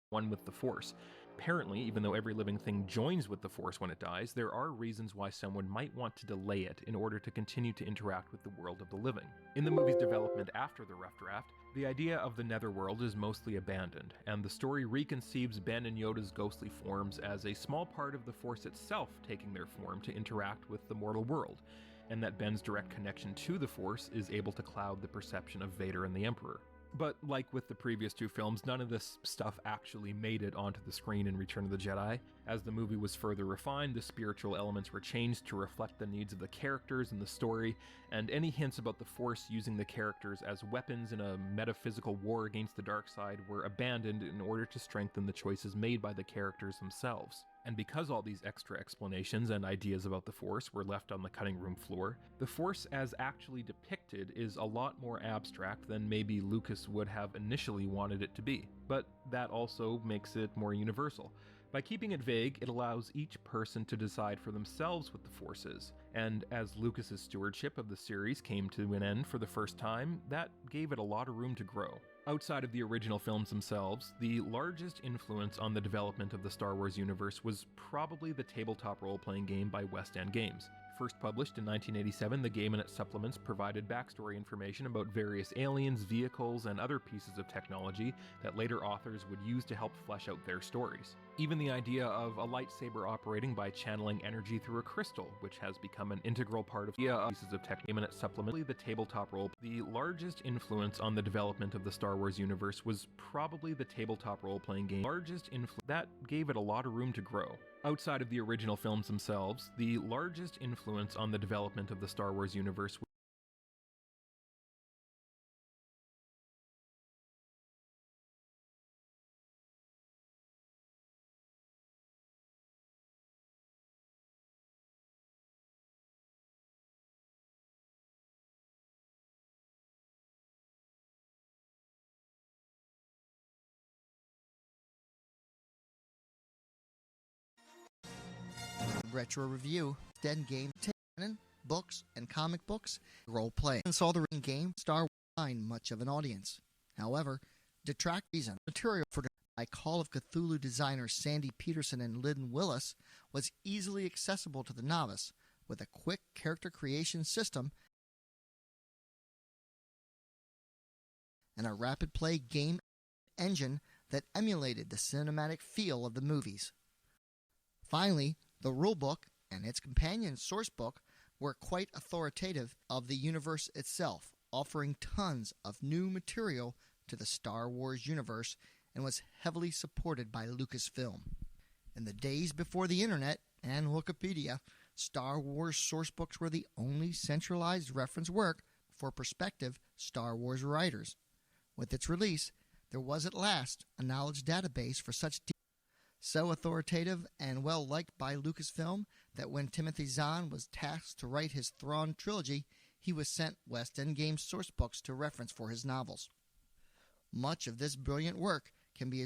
one with the Force. Apparently, even though every living thing joins with the Force when it dies, there are reasons why someone might want to delay it in order to continue to interact with the world of the living. In the movie's development after the rough draft, the idea of the Netherworld is mostly abandoned, and the story reconceives Ben and Yoda's ghostly forms as a small part of the Force itself taking their form to interact with the mortal world, and that Ben's direct connection to the Force is able to cloud the perception of Vader and the Emperor. But like with the previous two films, none of this stuff actually made it onto the screen in Return of the Jedi. As the movie was further refined, the spiritual elements were changed to reflect the needs of the characters in the story, and any hints about the Force using the characters as weapons in a metaphysical war against the dark side were abandoned in order to strengthen the choices made by the characters themselves. And because all these extra explanations and ideas about the Force were left on the cutting room floor, the Force as actually depicted is a lot more abstract than maybe Lucas would have initially wanted it to be. But that also makes it more universal. By keeping it vague, it allows each person to decide for themselves what the Force is. And as Lucas's stewardship of the series came to an end for the first time, that gave it a lot of room to grow. Outside of the original films themselves, the largest influence on the development of the Star Wars universe was probably the tabletop role-playing game by West End Games. First published in 1987, the game and its supplements provided backstory information about various aliens, vehicles, and other pieces of technology that later authors would use to help flesh out their stories. Even the idea of a lightsaber operating by channeling energy through a crystal, which has become an integral part of pieces of tech, game and its supplement, the tabletop role. The largest influence on the development of the Star Wars universe was probably the tabletop role-playing game. That gave it a lot of room to grow. Outside of the original films themselves, the largest influence on the development of the Star Wars universe Retro Review, Den Game, canon, books, and comic books, role-play, and saw the game Star Wars find much of an audience. However, detract reason material for by Call of Cthulhu designers Sandy Peterson and Lynn Willis was easily accessible to the novice with a quick character creation system and a rapid play game engine that emulated the cinematic feel of the movies. Finally, the rulebook and its companion sourcebook were quite authoritative of the universe itself, offering tons of new material to the Star Wars universe and was heavily supported by Lucasfilm. In the days before the internet and Wikipedia, Star Wars sourcebooks were the only centralized reference work for prospective Star Wars writers. With its release, there was at last a knowledge database for such so authoritative and well-liked by Lucasfilm that when Timothy Zahn was tasked to write his Thrawn trilogy, he was sent West End Games source books to reference for his novels. Much of this brilliant work can be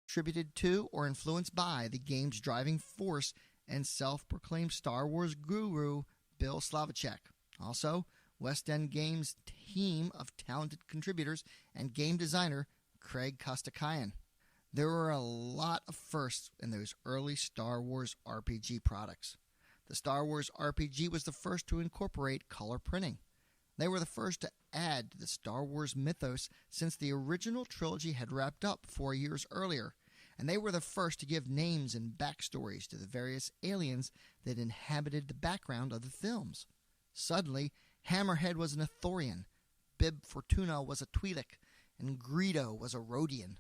attributed to or influenced by the game's driving force and self-proclaimed Star Wars guru Bill Slavichek. Also, West End Games' team of talented contributors and game designer Craig Kostakayan. There were a lot of firsts in those early Star Wars RPG products. The Star Wars RPG was the first to incorporate color printing. They were the first to add to the Star Wars mythos since the original trilogy had wrapped up 4 years earlier, and they were the first to give names and backstories to the various aliens that inhabited the background of the films. Suddenly, Hammerhead was an Ithorian, Bib Fortuna was a Twi'lek, and Greedo was a Rhodian.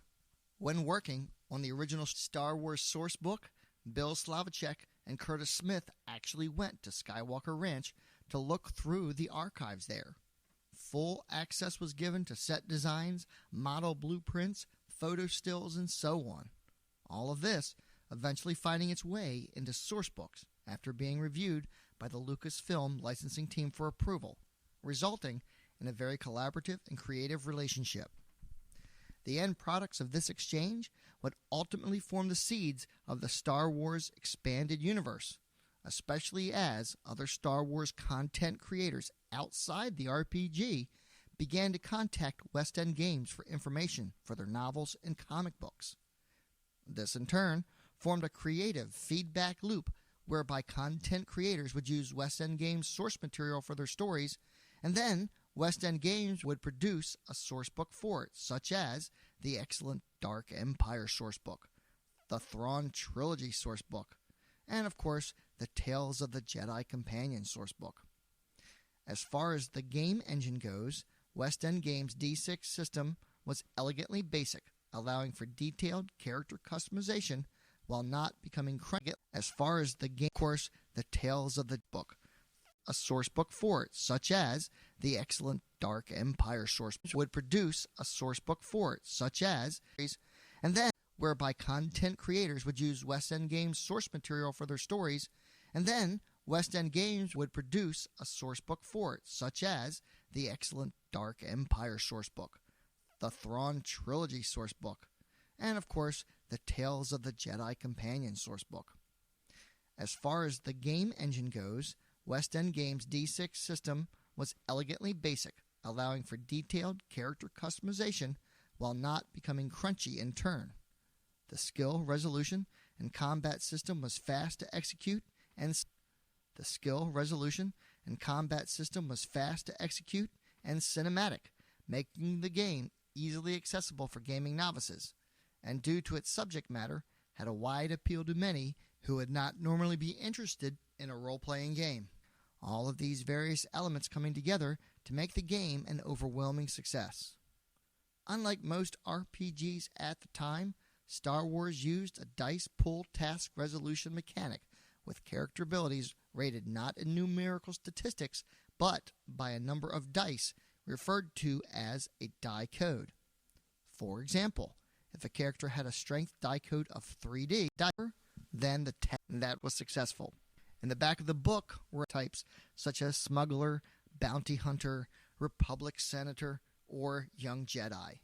When working on the original Star Wars source book, Bill Slavichek and Curtis Smith actually went to Skywalker Ranch to look through the archives there. Full access was given to set designs, model blueprints, photo stills, and so on. All of this eventually finding its way into source books after being reviewed by the Lucasfilm licensing team for approval, resulting in a very collaborative and creative relationship. The end products of this exchange would ultimately form the seeds of the Star Wars expanded universe, especially as other Star Wars content creators outside the RPG began to contact West End Games for information for their novels and comic books. This, in turn, formed a creative feedback loop whereby content creators would use West End Games source material for their stories, and then West End Games would produce a source book for it, such as the excellent Dark Empire source book, the Thrawn Trilogy source book, and of course the Tales of the Jedi Companion source book. As far as the game engine goes, West End Games' D6 system was elegantly basic, allowing for detailed character customization while not becoming crunchy. As far as the game, of course, the Tales of the book, a source book for it, such as the excellent Dark Empire source would produce a source book for it, such as, and then whereby content creators would use West End Games source material for their stories, and then West End Games would produce a source book for it, such as the excellent Dark Empire source book, the Thrawn Trilogy source book, and of course the Tales of the Jedi Companion source book. As far as the game engine goes, West End Games' D6 system was elegantly basic, allowing for detailed character customization while not becoming crunchy in turn. The skill resolution and combat system was fast to execute and cinematic, making the game easily accessible for gaming novices, and due to its subject matter, had a wide appeal to many who would not normally be interested in a role-playing game. All of these various elements coming together to make the game an overwhelming success. Unlike most RPGs at the time, Star Wars used a dice pull task resolution mechanic with character abilities rated not in numerical statistics but by a number of dice referred to as a die code. For example, if a character had a strength die code of 3D, then the that was successful. In the back of the book were types such as Smuggler, Bounty Hunter, Republic Senator, or Young Jedi.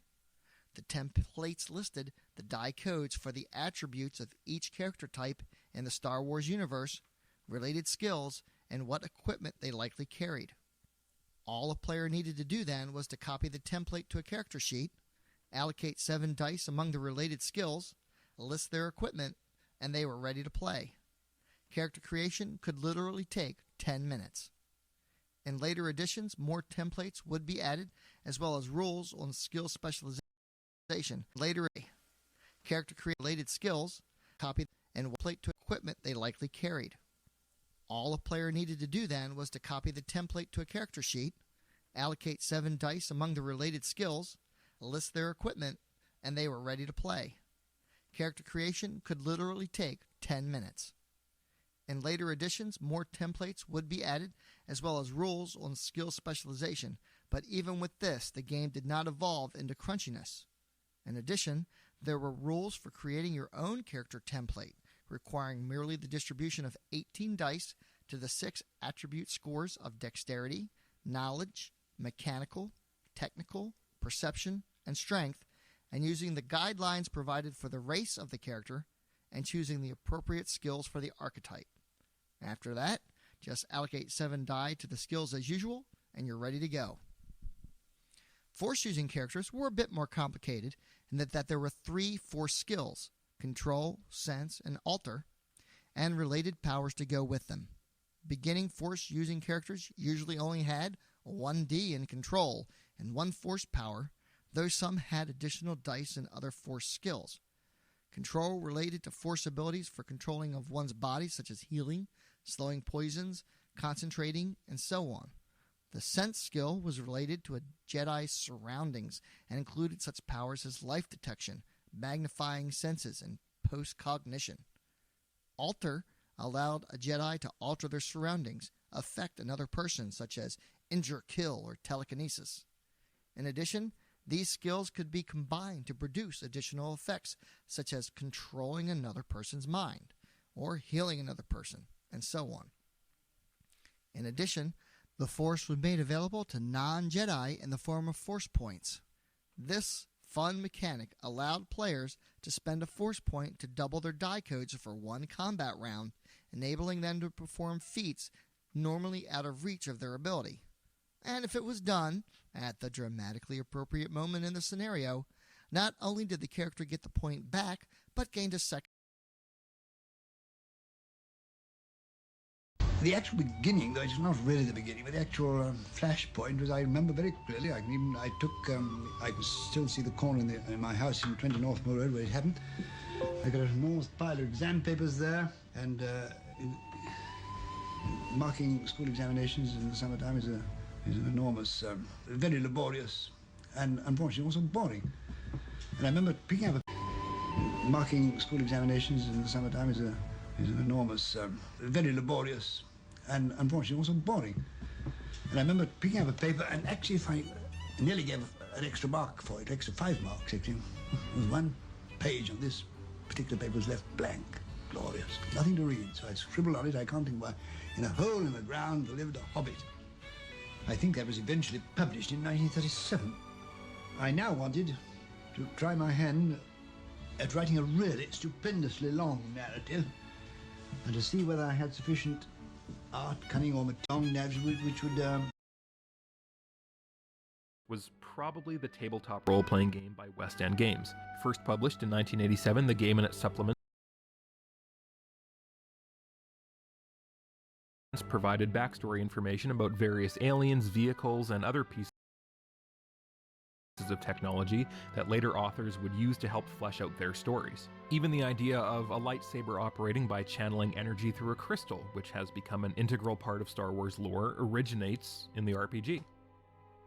The templates listed the die codes for the attributes of each character type in the Star Wars universe, related skills, and what equipment they likely carried. All a player needed to do then was to copy the template to a character sheet, allocate 7 dice among the related skills, list their equipment, and they were ready to play. Character creation could literally take 10 minutes. In later editions, more templates would be added, as well as rules on skill specialization. Later, character related skills, copy and template to equipment they likely carried. All a player needed to do then was to copy the template to a character sheet, allocate 7 dice among the related skills, list their equipment, and they were ready to play. Character creation could literally take 10 minutes. In later editions, more templates would be added, as well as rules on skill specialization, but even with this, the game did not evolve into crunchiness. In addition, there were rules for creating your own character template, requiring merely the distribution of 18 dice to the 6 attribute scores of dexterity, knowledge, mechanical, technical, perception, and strength, and using the guidelines provided for the race of the character and choosing the appropriate skills for the archetype. After that, just allocate 7 die to the skills as usual, and you're ready to go. Force-using characters were a bit more complicated in that there were 3 force skills: control, sense, and alter, and related powers to go with them. Beginning force-using characters usually only had 1d in control and 1 force power, though some had additional dice and other force skills. Control related to force abilities for controlling of one's body, such as healing, slowing poisons, concentrating, and so on. The sense skill was related to a Jedi's surroundings and included such powers as life detection, magnifying senses, and post-cognition. Alter allowed a Jedi to alter their surroundings, affect another person, such as injure, kill, or telekinesis. In addition, these skills could be combined to produce additional effects, such as controlling another person's mind, or healing another person, and so on. In addition, the Force was made available to non-Jedi in the form of Force points. This fun mechanic allowed players to spend a Force point to double their die codes for one combat round, enabling them to perform feats normally out of reach of their ability. And if it was done at the dramatically appropriate moment in the scenario, not only did the character get the point back, but gained a second. The actual beginning, though it's not really the beginning, but the actual flashpoint was, I remember very clearly. I could still see the corner in my house in 20 Northmore Road where it happened. I got an enormous pile of exam papers there, and marking school examinations in the summertime is an enormous, very laborious, and unfortunately also boring. And I remember picking up marking school examinations in the summertime is an enormous, very laborious, and unfortunately also boring. And I remember picking up a paper and actually I nearly gave an extra mark for it, extra 5 marks actually. There was 1 page on this particular paper was left blank. Glorious. Nothing to read. So I scribbled on it, I can't think why. In a hole in the ground lived a hobbit. I think that was eventually published in 1937. I now wanted to try my hand at writing a really stupendously long narrative, and to see whether I had sufficient art, cunning, or long narrative which would was probably the tabletop role-playing game by West End Games. First published in 1987, the game and its supplements provided backstory information about various aliens, vehicles, and other pieces of technology that later authors would use to help flesh out their stories. Even the idea of a lightsaber operating by channeling energy through a crystal, which has become an integral part of Star Wars lore, originates in the RPG.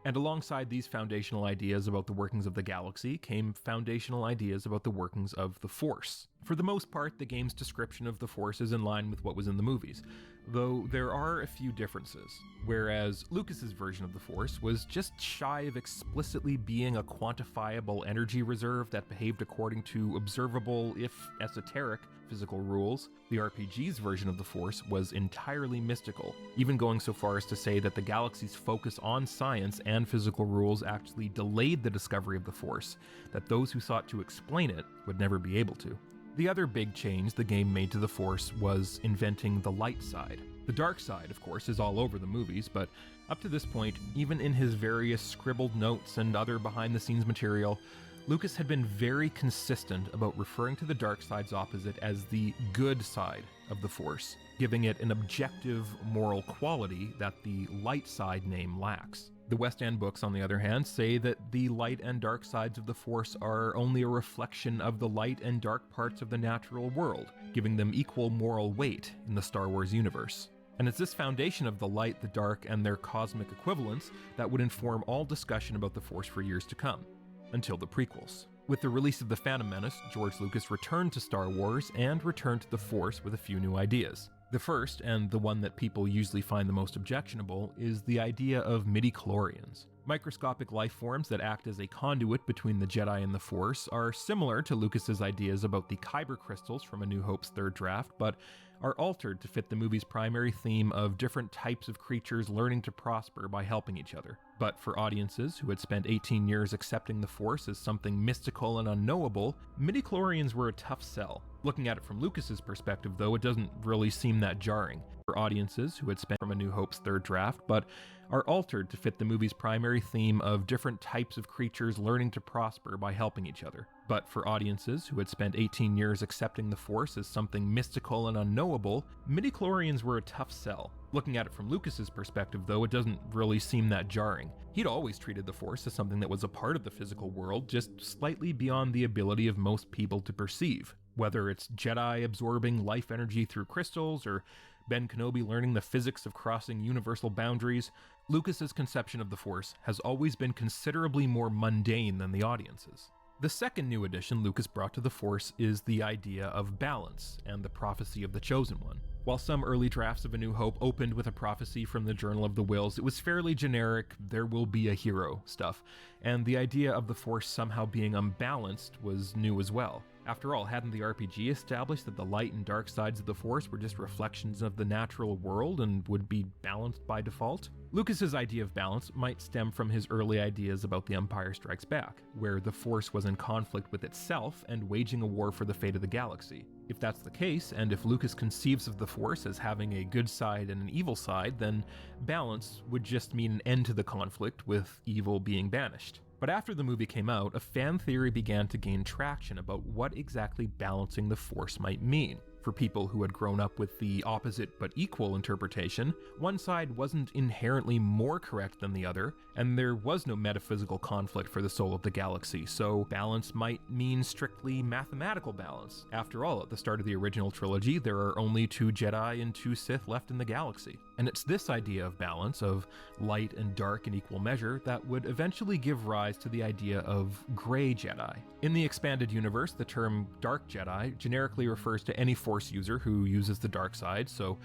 And alongside these foundational ideas about the workings of the galaxy came foundational ideas about the workings of the Force. For the most part, the game's description of the Force is in line with what was in the movies, though there are a few differences. Whereas Lucas's version of the Force was just shy of explicitly being a quantifiable energy reserve that behaved according to observable, if esoteric, physical rules, the RPG's version of the Force was entirely mystical, even going so far as to say that the galaxy's focus on science and physical rules actually delayed the discovery of the Force, that those who sought to explain it would never be able to. The other big change the game made to the Force was inventing the light side. The dark side, of course, is all over the movies, but up to this point, even in his various scribbled notes and other behind-the-scenes material, Lucas had been very consistent about referring to the dark side's opposite as the good side of the Force, giving it an objective moral quality that the light side name lacks. The West End books, on the other hand, say that the light and dark sides of the Force are only a reflection of the light and dark parts of the natural world, giving them equal moral weight in the Star Wars universe. And it's this foundation of the light, the dark, and their cosmic equivalents that would inform all discussion about the Force for years to come, until the prequels. With the release of The Phantom Menace, George Lucas returned to Star Wars and returned to the Force with a few new ideas. The first, and the one that people usually find the most objectionable, is the idea of midi-chlorians. Microscopic life forms that act as a conduit between the Jedi and the Force are similar to Lucas's ideas about the Kyber crystals from A New Hope's third draft, but are altered to fit the movie's primary theme of different types of creatures learning to prosper by helping each other. But for audiences who had spent 18 years accepting the Force as something mystical and unknowable, midichlorians were a tough sell. Looking at it from Lucas's perspective, though, it doesn't really seem that jarring. For audiences who had spent from A New Hope's third draft, but are altered to fit the movie's primary theme of different types of creatures learning to prosper by helping each other. But for audiences who had spent 18 years accepting the Force as something mystical and unknowable, midichlorians were a tough sell. Looking at it from Lucas's perspective, though, it doesn't really seem that jarring. He'd always treated the Force as something that was a part of the physical world, just slightly beyond the ability of most people to perceive. Whether it's Jedi absorbing life energy through crystals, or Ben Kenobi learning the physics of crossing universal boundaries, Lucas's conception of the Force has always been considerably more mundane than the audience's. The second new addition Lucas brought to the Force is the idea of balance and the prophecy of the Chosen One. While some early drafts of A New Hope opened with a prophecy from the Journal of the Whills, it was fairly generic, there will be a hero stuff, and the idea of the Force somehow being unbalanced was new as well. After all, hadn't the RPG established that the light and dark sides of the Force were just reflections of the natural world and would be balanced by default? Lucas's idea of balance might stem from his early ideas about The Empire Strikes Back, where the Force was in conflict with itself and waging a war for the fate of the galaxy. If that's the case, and if Lucas conceives of the Force as having a good side and an evil side, then balance would just mean an end to the conflict, with evil being banished. But after the movie came out, a fan theory began to gain traction about what exactly balancing the Force might mean. For people who had grown up with the opposite but equal interpretation, one side wasn't inherently more correct than the other, and there was no metaphysical conflict for the soul of the galaxy, so balance might mean strictly mathematical balance. After all, at the start of the original trilogy, there are only 2 Jedi and 2 Sith left in the galaxy. And it's this idea of balance, of light and dark in equal measure, that would eventually give rise to the idea of gray Jedi. In the expanded universe, the term dark Jedi generically refers to any Force user who uses the dark side, so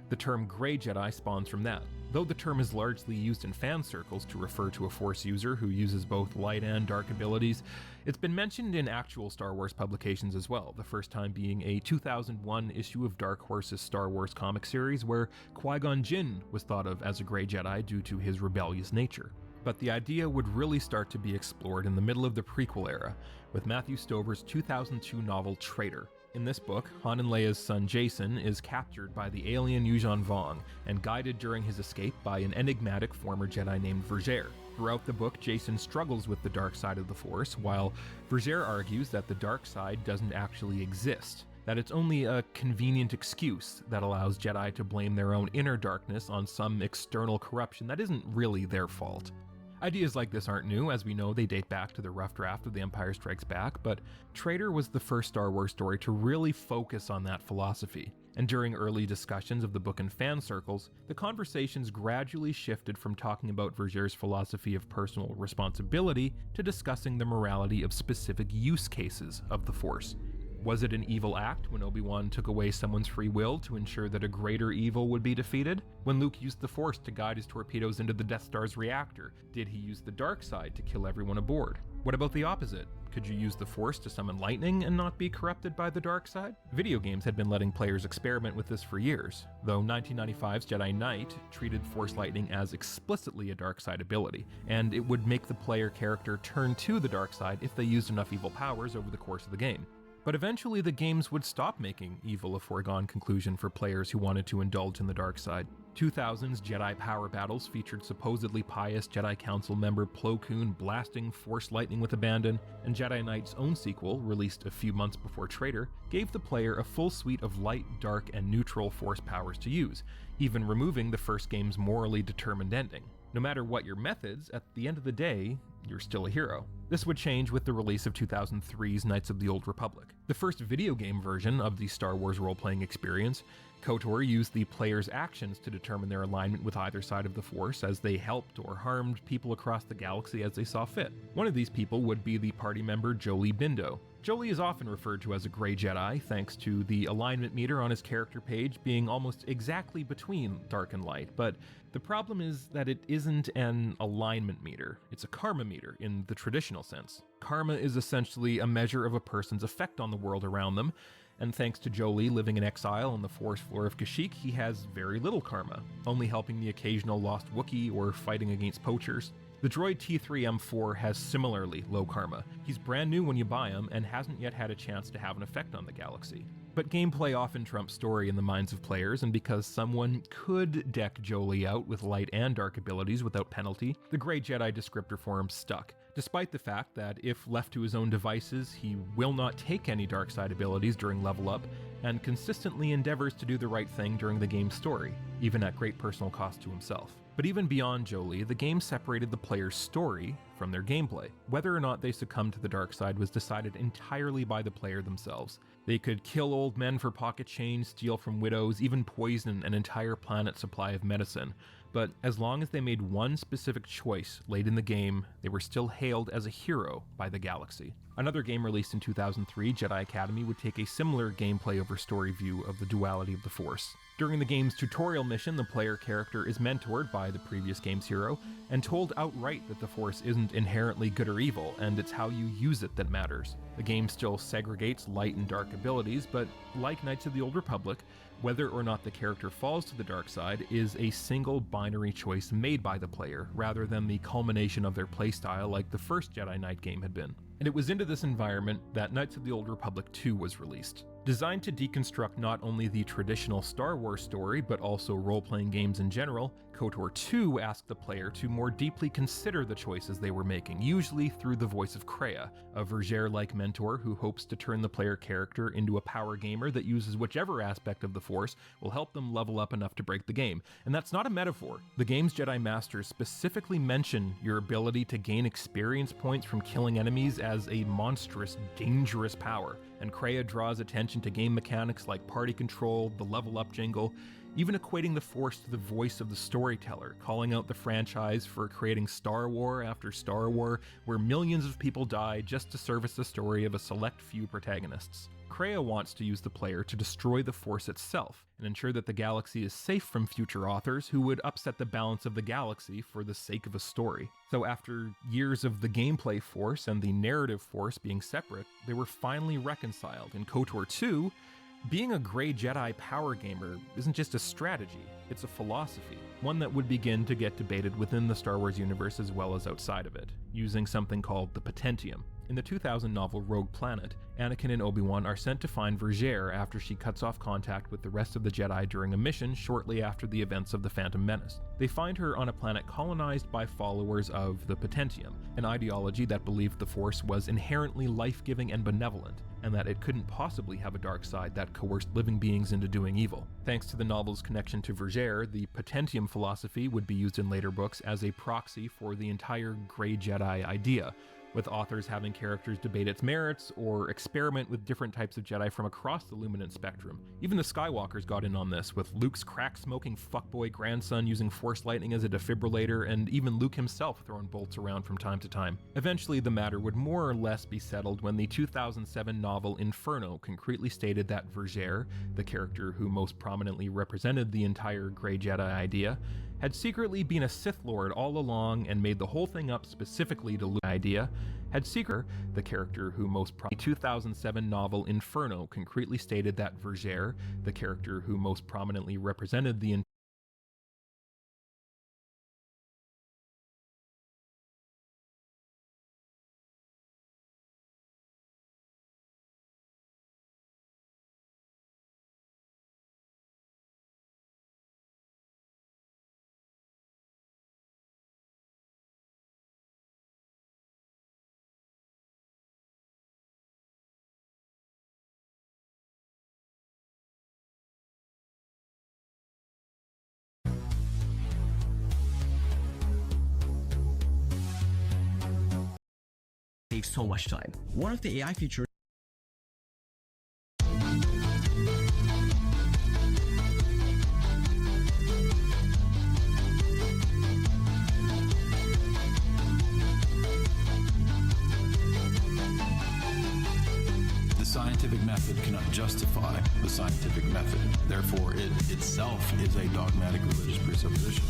the term gray Jedi spawns from that. Though the term is largely used in fan circles to refer to a Force user who uses both light and dark abilities, it's been mentioned in actual Star Wars publications as well, the first time being a 2001 issue of Dark Horse's Star Wars comic series where Qui-Gon Jinn was thought of as a gray Jedi due to his rebellious nature. But the idea would really start to be explored in the middle of the prequel era, with Matthew Stover's 2002 novel Traitor. In this book, Han and Leia's son Jason is captured by the alien Yuuzhan Vong and guided during his escape by an enigmatic former Jedi named Vergere. Throughout the book, Jason struggles with the dark side of the Force, while Vergere argues that the dark side doesn't actually exist, that it's only a convenient excuse that allows Jedi to blame their own inner darkness on some external corruption that isn't really their fault. Ideas like this aren't new, as we know they date back to the rough draft of The Empire Strikes Back, but Traitor was the first Star Wars story to really focus on that philosophy. And during early discussions of the book in fan circles, the conversations gradually shifted from talking about Vergere's philosophy of personal responsibility to discussing the morality of specific use cases of the Force. Was it an evil act when Obi-Wan took away someone's free will to ensure that a greater evil would be defeated? When Luke used the Force to guide his torpedoes into the Death Star's reactor, did he use the dark side to kill everyone aboard? What about the opposite? Could you use the Force to summon lightning and not be corrupted by the dark side? Video games had been letting players experiment with this for years, though 1995's Jedi Knight treated Force lightning as explicitly a dark side ability, and it would make the player character turn to the dark side if they used enough evil powers over the course of the game. But eventually the games would stop making evil a foregone conclusion for players who wanted to indulge in the dark side. 2000's Jedi power battles featured supposedly pious Jedi Council member Plo Koon blasting Force lightning with abandon, and Jedi Knight's own sequel, released a few months before Traitor, gave the player a full suite of light, dark, and neutral Force powers to use, even removing the first game's morally determined ending. No matter what your methods, at the end of the day, you're still a hero. This would change with the release of 2003's Knights of the Old Republic. The first video game version of the Star Wars role-playing experience KOTOR used the player's actions to determine their alignment with either side of the Force as they helped or harmed people across the galaxy as they saw fit. One of these people would be the party member Jolee Bindo. Jolee is often referred to as a Grey Jedi thanks to the alignment meter on his character page being almost exactly between dark and light, but the problem is that it isn't an alignment meter, it's a karma meter in the traditional sense. Karma is essentially a measure of a person's effect on the world around them, and thanks to Jolee living in exile on the forest floor of Kashyyyk, he has very little karma, only helping the occasional lost Wookiee or fighting against poachers. The droid T3M4 has similarly low karma. He's brand new when you buy him and hasn't yet had a chance to have an effect on the galaxy. But gameplay often trumps story in the minds of players, and because someone could deck Jolee out with light and dark abilities without penalty, the Grey Jedi descriptor for him stuck. Despite the fact that if left to his own devices, he will not take any dark side abilities during level up, and consistently endeavors to do the right thing during the game's story, even at great personal cost to himself. But even beyond Jolee, the game separated the player's story from their gameplay. Whether or not they succumbed to the dark side was decided entirely by the player themselves. They could kill old men for pocket change, steal from widows, even poison an entire planet's supply of medicine. But as long as they made one specific choice late in the game, they were still hailed as a hero by the galaxy. Another game released in 2003, Jedi Academy, would take a similar gameplay over story view of the duality of the Force. During the game's tutorial mission, the player character is mentored by the previous game's hero and told outright that the Force isn't inherently good or evil, and it's how you use it that matters. The game still segregates light and dark abilities, but like Knights of the Old Republic, whether or not the character falls to the dark side is a single binary choice made by the player, rather than the culmination of their playstyle like the first Jedi Knight game had been. And it was into this environment that Knights of the Old Republic 2 was released. Designed to deconstruct not only the traditional Star Wars story, but also role-playing games in general, KOTOR 2 asked the player to more deeply consider the choices they were making, usually through the voice of Kreia, a Vergere-like mentor who hopes to turn the player character into a power gamer that uses whichever aspect of the Force will help them level up enough to break the game. And that's not a metaphor. The game's Jedi Masters specifically mention your ability to gain experience points from killing enemies as a monstrous, dangerous power. And Kreia draws attention to game mechanics like party control, the level up jingle, even equating the Force to the voice of the storyteller, calling out the franchise for creating Star War after Star War, where millions of people die just to service the story of a select few protagonists. Kreia wants to use the player to destroy the Force itself, and ensure that the galaxy is safe from future authors who would upset the balance of the galaxy for the sake of a story. So after years of the gameplay Force and the narrative Force being separate, they were finally reconciled. In KOTOR 2, being a Grey Jedi power gamer isn't just a strategy, it's a philosophy, one that would begin to get debated within the Star Wars universe as well as outside of it, using something called the Potentium. In the 2000 novel Rogue Planet, Anakin and Obi-Wan are sent to find Vergere after she cuts off contact with the rest of the Jedi during a mission shortly after the events of the Phantom Menace. They find her on a planet colonized by followers of the Potentium, an ideology that believed the Force was inherently life-giving and benevolent, and that it couldn't possibly have a dark side that coerced living beings into doing evil. Thanks to the novel's connection to Vergere, the Potentium philosophy would be used in later books as a proxy for the entire Grey Jedi idea, with authors having characters debate its merits or experiment with different types of Jedi from across the luminant spectrum. Even the Skywalkers got in on this, with Luke's crack-smoking fuckboy grandson using Force lightning as a defibrillator, and even Luke himself throwing bolts around from time to time. Eventually, the matter would more or less be settled when the 2007 novel Inferno concretely stated that Vergere, the character who most prominently represented the entire Grey Jedi idea, had secretly been a Sith Lord all along and made the whole thing up specifically to Luke's idea, the character who most 2007 novel Inferno concretely stated that Vergere, the character who most prominently represented the takes so much time. One of the AI features scientific method cannot justify the scientific method. Therefore, it itself is a dogmatic religious presupposition.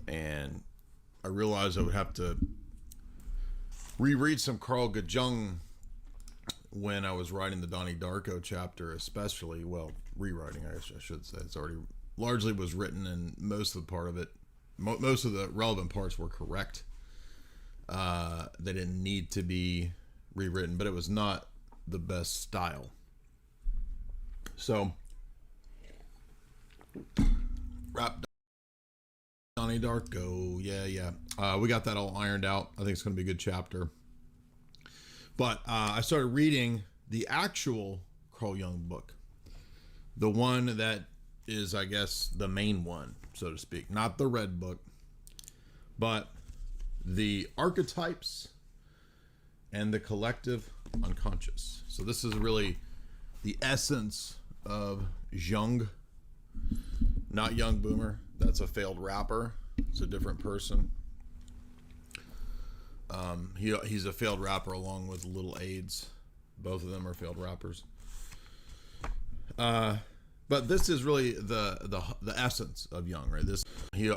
And I realized I would have to reread some Carl Jung when I was writing the Donnie Darko chapter, especially, well, rewriting, I guess I should say. It's already largely was written, and most of the part of it, most of the relevant parts were correct. They didn't need to be rewritten, but it was not the best style. So, wrap Donnie Darko, yeah. We got that all ironed out. I think it's going to be a good chapter. But I started reading the actual Carl Jung book, the one that is, I guess, the main one, so to speak, not the red book, but the archetypes and the collective unconscious. So this is really the essence of Jung, not Young Boomer. That's a failed rapper. It's a different person. He's a failed rapper along with Little AIDS. Both of them are failed rappers. But this is really the essence of Jung, right?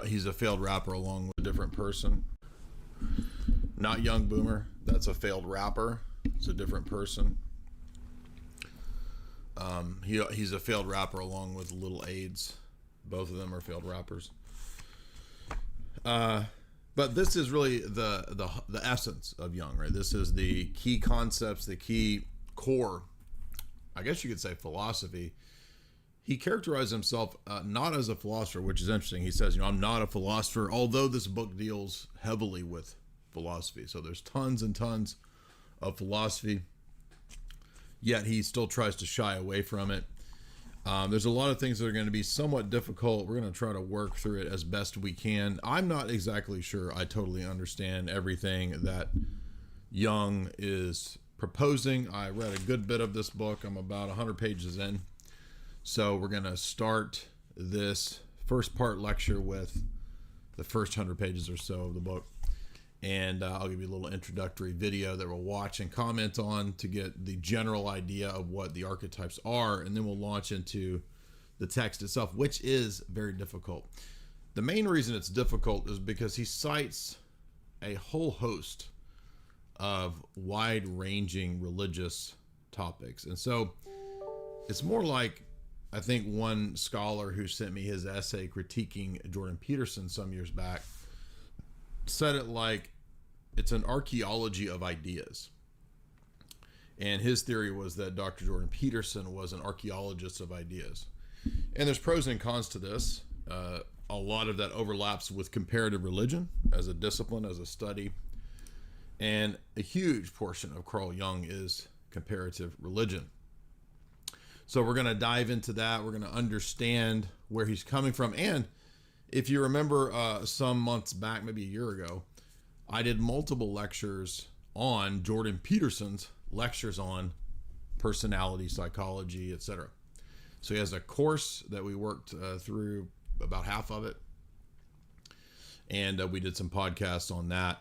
He's a failed rapper along with a different person. Not Young Boomer. That's a failed rapper. It's a different person. He's a failed rapper along with Little AIDS. Both of them are failed rappers. But this is really the essence of Jung, right? This is the key concepts, the key core, I guess you could say, philosophy. He characterized himself not as a philosopher, which is interesting. He says, I'm not a philosopher, although this book deals heavily with philosophy. So there's tons and tons of philosophy, yet he still tries to shy away from it. There's a lot of things that are going to be somewhat difficult. We're going to try to work through it as best we can. I'm not exactly sure I totally understand everything that Jung is proposing. I read a good bit of this book. I'm about 100 pages in. So we're going to start this first part lecture with the first 100 pages or so of the book. And I'll give you a little introductory video that we'll watch and comment on to get the general idea of what the archetypes are. And then we'll launch into the text itself, which is very difficult. The main reason it's difficult is because he cites a whole host of wide-ranging religious topics. And so it's more like, I think one scholar who sent me his essay critiquing Jordan Peterson some years back said it like it's an archaeology of ideas. And his theory was that Dr. Jordan Peterson was an archaeologist of ideas. And there's pros and cons to this. A lot of that overlaps with comparative religion as a discipline, as a study. And a huge portion of Carl Jung is comparative religion. So we're going to dive into that. We're going to understand where he's coming from. And if you remember some months back, maybe a year ago, I did multiple lectures on Jordan Peterson's lectures on personality, psychology, etc. So he has a course that we worked through about half of it. And we did some podcasts on that.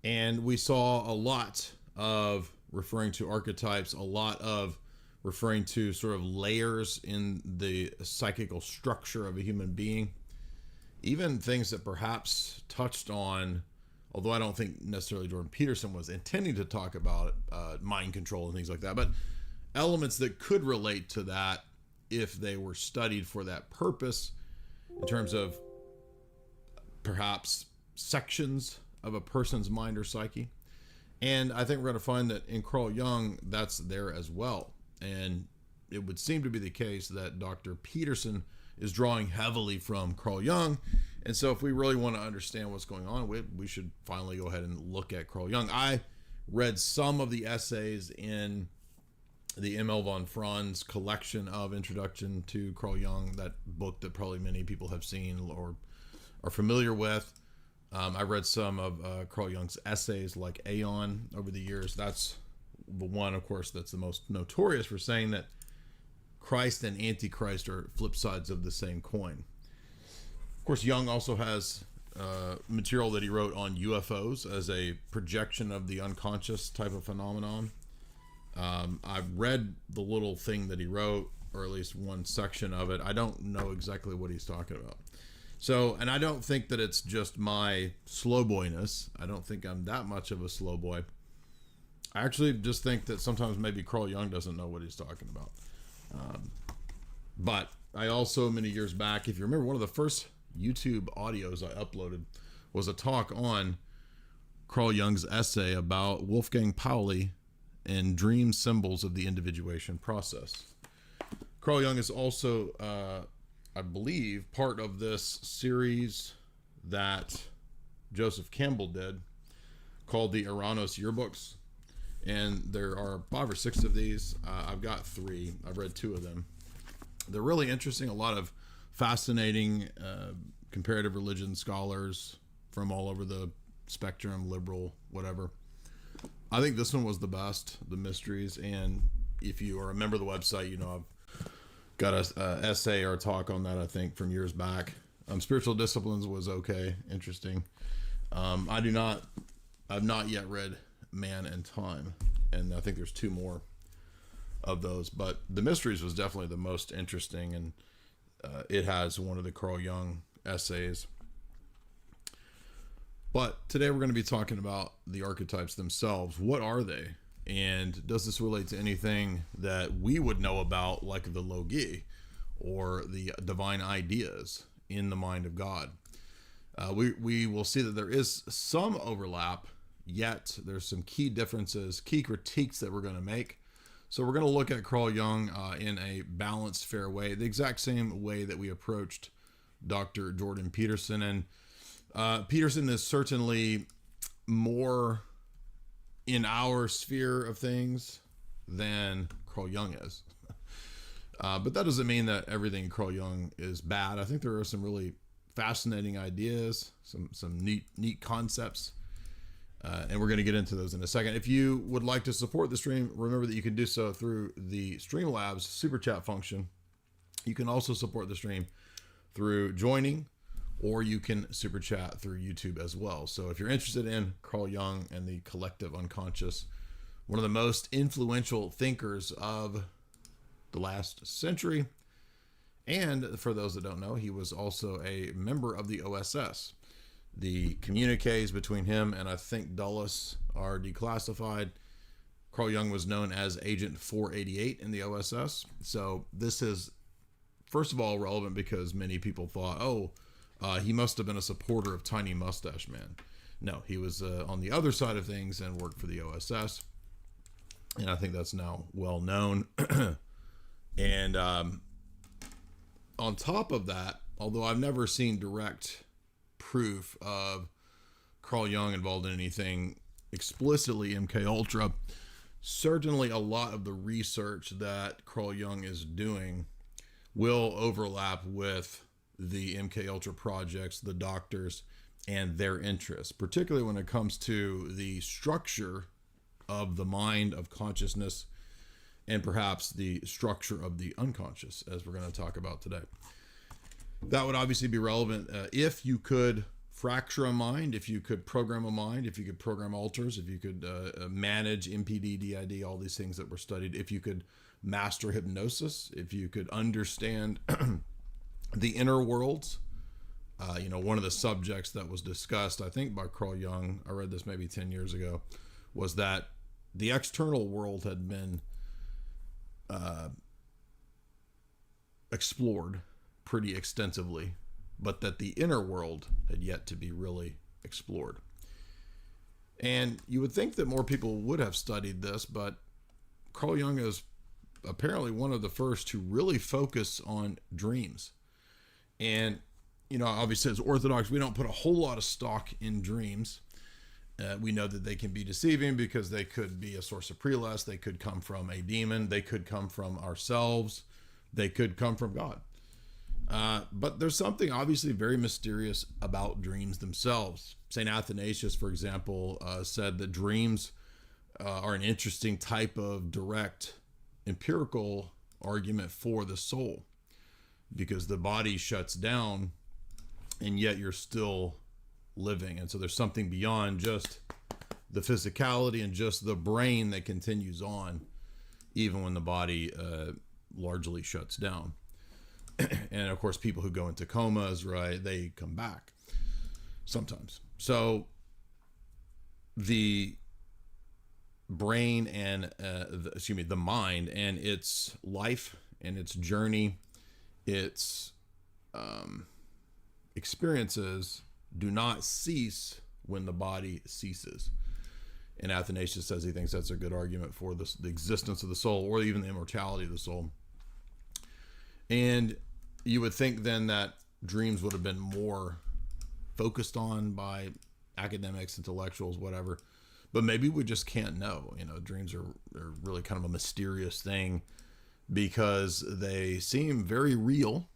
And we saw a lot of referring to archetypes, a lot of referring to sort of layers in the psychical structure of a human being. Even things that perhaps touched on, although I don't think necessarily Jordan Peterson was intending to talk about mind control and things like that, but elements that could relate to that if they were studied for that purpose, in terms of perhaps sections of a person's mind or psyche. And I think we're going to find that in Carl Jung, that's there as well. And it would seem to be the case that Dr. Peterson is drawing heavily from Carl Jung. And so if we really want to understand what's going on, we should finally go ahead and look at Carl Jung. I read some of the essays in the M.L. von Franz collection of Introduction to Carl Jung, that book that probably many people have seen or are familiar with. I read some of Carl Jung's essays like Aeon over the years. That's the one, of course, that's the most notorious for saying that Christ and Antichrist are flip sides of the same coin. Of course, Jung also has material that he wrote on UFOs as a projection of the unconscious type of phenomenon. I've read the little thing that he wrote, or at least one section of it. I don't know exactly what he's talking about. So, and I don't think that it's just my slow boyness. I don't think I'm that much of a slow boy. I actually just think that sometimes maybe Carl Jung doesn't know what he's talking about. But I also, many years back, if you remember, one of the first YouTube audios I uploaded was a talk on Carl Jung's essay about Wolfgang Pauli and dream symbols of the individuation process. Carl Jung is also, I believe, part of this series that Joseph Campbell did called the Eranos Yearbooks. And there are 5 or 6 of these. I've got 3. I've read 2 of them. They're really interesting. A lot of fascinating comparative religion scholars from all over the spectrum, liberal, whatever. I think this one was the best, the mysteries. And if you are a member of the website, you know I've got a essay or a talk on that, I think, from years back. Spiritual Disciplines was okay, interesting. I've not yet read Man and Time, and I think there's 2 more of those, but the mysteries was definitely the most interesting, and it has one of the Carl Jung essays. But today we're going to be talking about the archetypes themselves. What are they, and does this relate to anything that we would know about, like the Logi or the divine ideas in the mind of God? We will see that there is some overlap, yet there's some key differences, key critiques that we're going to make. So we're going to look at Carl Jung in a balanced, fair way, the exact same way that we approached Dr. Jordan Peterson. And Peterson is certainly more in our sphere of things than Carl Jung is. But that doesn't mean that everything Carl Jung is bad. I think there are some really fascinating ideas, some neat concepts. And we're going to get into those in a second. If you would like to support the stream, remember that you can do so through the Streamlabs super chat function. You can also support the stream through joining, or you can super chat through YouTube as well. So if you're interested in Carl Jung and the collective unconscious, one of the most influential thinkers of the last century, and for those that don't know, he was also a member of the OSS. The communiques between him and I think Dulles are declassified. Carl Jung was known as Agent 488 in the OSS. So this is, first of all, relevant because many people thought, he must have been a supporter of Tiny Mustache Man. No, he was on the other side of things and worked for the OSS. And I think that's now well known. And on top of that, although I've never seen direct proof of Carl Jung involved in anything explicitly MK Ultra, certainly a lot of the research that Carl Jung is doing will overlap with the MK Ultra projects, the doctors, and their interests, particularly when it comes to the structure of the mind, of consciousness, and perhaps the structure of the unconscious, as we're going to talk about today. That would obviously be relevant if you could fracture a mind, if you could program a mind, if you could program alters, if you could manage MPD, DID, all these things that were studied, if you could master hypnosis, if you could understand the inner worlds. One of the subjects that was discussed, I think by Carl Jung, I read this maybe 10 years ago, was that the external world had been explored pretty extensively, but that the inner world had yet to be really explored. And you would think that more people would have studied this, but Carl Jung is apparently one of the first to really focus on dreams. And, obviously as Orthodox, we don't put a whole lot of stock in dreams. We know that they can be deceiving because they could be a source of prelest. They could come from a demon. They could come from ourselves. They could come from God. But there's something obviously very mysterious about dreams themselves. St. Athanasius, for example, said that dreams are an interesting type of direct empirical argument for the soul, because the body shuts down and yet you're still living. And so there's something beyond just the physicality and just the brain that continues on even when the body largely shuts down. And of course, people who go into comas, right, they come back sometimes. So the brain and the mind and its life and its journey, its experiences do not cease when the body ceases. And Athanasius says he thinks that's a good argument for the existence of the soul, or even the immortality of the soul. And you would think then that dreams would have been more focused on by academics, intellectuals, whatever. But maybe we just can't know. Dreams are really kind of a mysterious thing because they seem very real,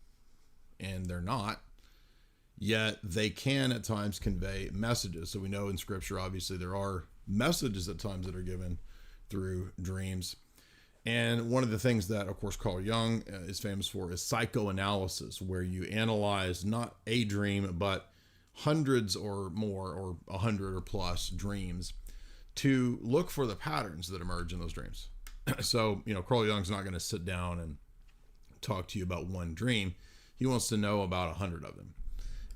and they're not. Yet they can at times convey messages. So we know in Scripture, obviously, there are messages at times that are given through dreams. And one of the things that, of course, Carl Jung is famous for is psychoanalysis, where you analyze not a dream, but hundreds or more, or 100 or plus dreams to look for the patterns that emerge in those dreams. So, Carl Jung's not going to sit down and talk to you about one dream. He wants to know about 100 of them.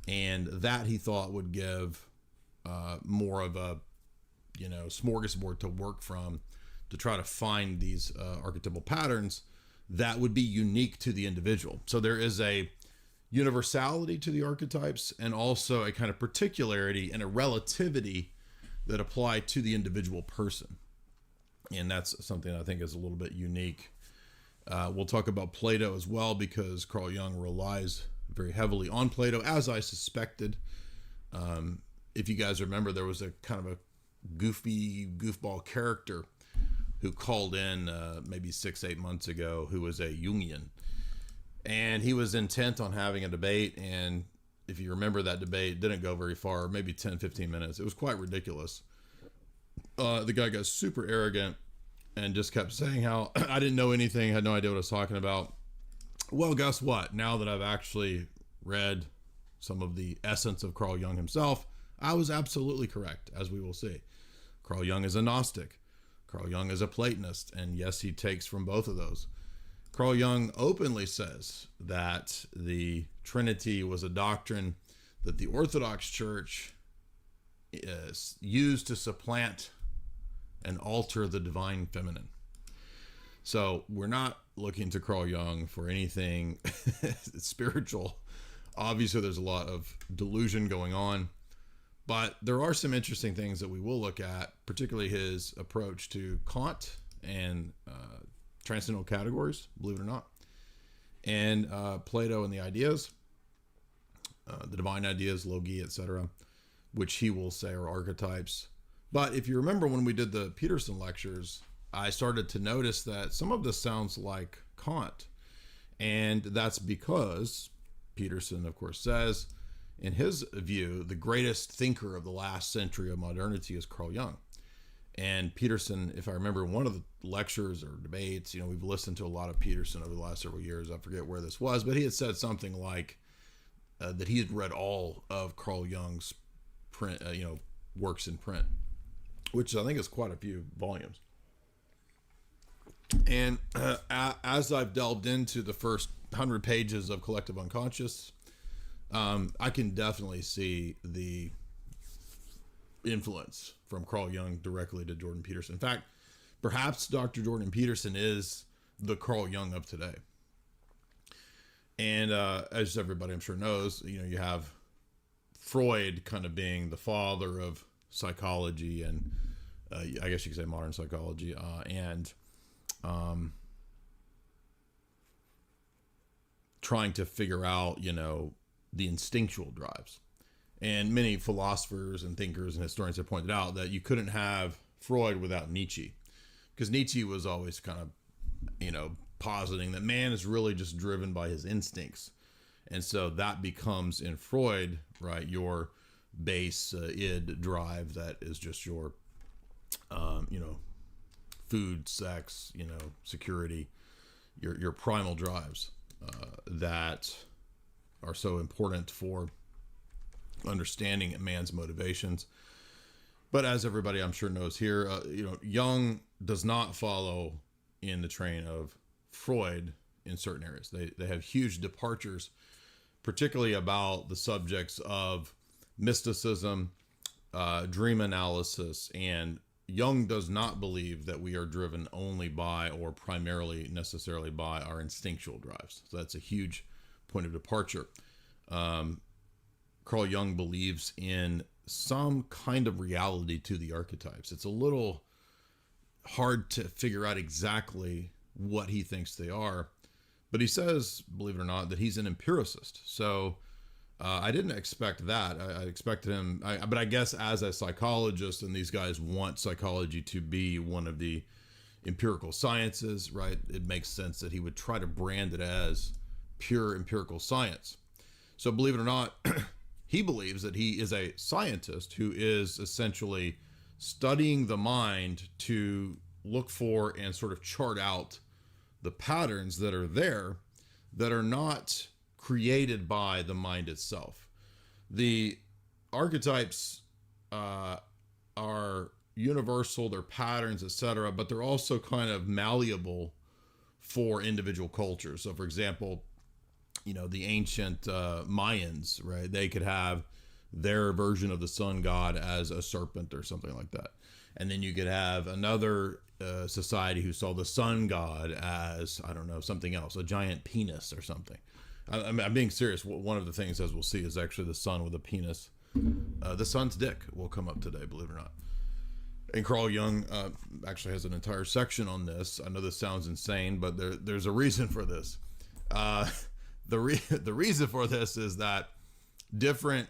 And that, he thought, would give more of a, smorgasbord to work from, to try to find these archetypal patterns that would be unique to the individual. So there is a universality to the archetypes, and also a kind of particularity and a relativity that apply to the individual person. And that's something I think is a little bit unique. We'll talk about Plato as well, because Carl Jung relies very heavily on Plato, as I suspected. If you guys remember, there was a kind of a goofball character who called in maybe 6-8 months ago, who was a Jungian. And he was intent on having a debate. And if you remember, that debate didn't go very far, maybe 10-15 minutes. It was quite ridiculous. The guy got super arrogant and just kept saying how I didn't know anything, had no idea what I was talking about. Well, guess what? Now that I've actually read some of the essence of Carl Jung himself, I was absolutely correct, as we will see. Carl Jung is a Gnostic. Carl Jung is a Platonist. And yes, he takes from both of those. Carl Jung openly says that the Trinity was a doctrine that the Orthodox Church used to supplant and alter the divine feminine. So we're not looking to Carl Jung for anything spiritual. Obviously, there's a lot of delusion going on, but there are some interesting things that we will look at, particularly his approach to Kant and transcendental categories, believe it or not, and Plato and the ideas, the divine ideas, logi, etc., which he will say are archetypes. But if you remember when we did the Peterson lectures, I started to notice that some of this sounds like Kant. And that's because Peterson, of course, says in his view, the greatest thinker of the last century of modernity is Carl Jung. And Peterson, if I remember one of the lectures or debates, we've listened to a lot of Peterson over the last several years. I forget where this was, but he had said something like that he had read all of Carl Jung's print, works in print, which I think is quite a few volumes. And as I've delved into the first 100 pages of Collective Unconscious, I can definitely see the influence from Carl Jung directly to Jordan Peterson. In fact, perhaps Dr. Jordan Peterson is the Carl Jung of today. And as everybody I'm sure knows, you have Freud kind of being the father of psychology and I guess you could say modern psychology, and trying to figure out, the instinctual drives. And many philosophers and thinkers and historians have pointed out that you couldn't have Freud without Nietzsche, because Nietzsche was always kind of, positing that man is really just driven by his instincts. And so that becomes in Freud, right, your base id drive that is just your, food, sex, security, your primal drives that are so important for understanding man's motivations. But as everybody I'm sure knows here, Jung does not follow in the train of Freud in certain areas. They have huge departures, particularly about the subjects of mysticism, dream analysis, and Jung does not believe that we are driven only by or primarily necessarily by our instinctual drives. So that's a huge point of departure. Carl Jung believes in some kind of reality to the archetypes. It's a little hard to figure out exactly what he thinks they are, but he says, believe it or not, that he's an empiricist. So I didn't expect that. I expected him, but I guess as a psychologist, and these guys want psychology to be one of the empirical sciences, right? It makes sense that he would try to brand it as pure empirical science. So believe it or not, he believes that he is a scientist who is essentially studying the mind to look for and sort of chart out the patterns that are there that are not created by the mind itself. The archetypes are universal, they're patterns, etc., but they're also kind of malleable for individual cultures. So for example, the ancient Mayans, right? They could have their version of the sun god as a serpent or something like that. And then you could have another society who saw the sun god as, I don't know, something else, a giant penis or something. I'm being serious. One of the things, as we'll see, is actually the sun with a penis. The sun's dick will come up today, believe it or not. And Carl Jung actually has an entire section on this. I know this sounds insane, but there's a reason for this. The reason for this is that different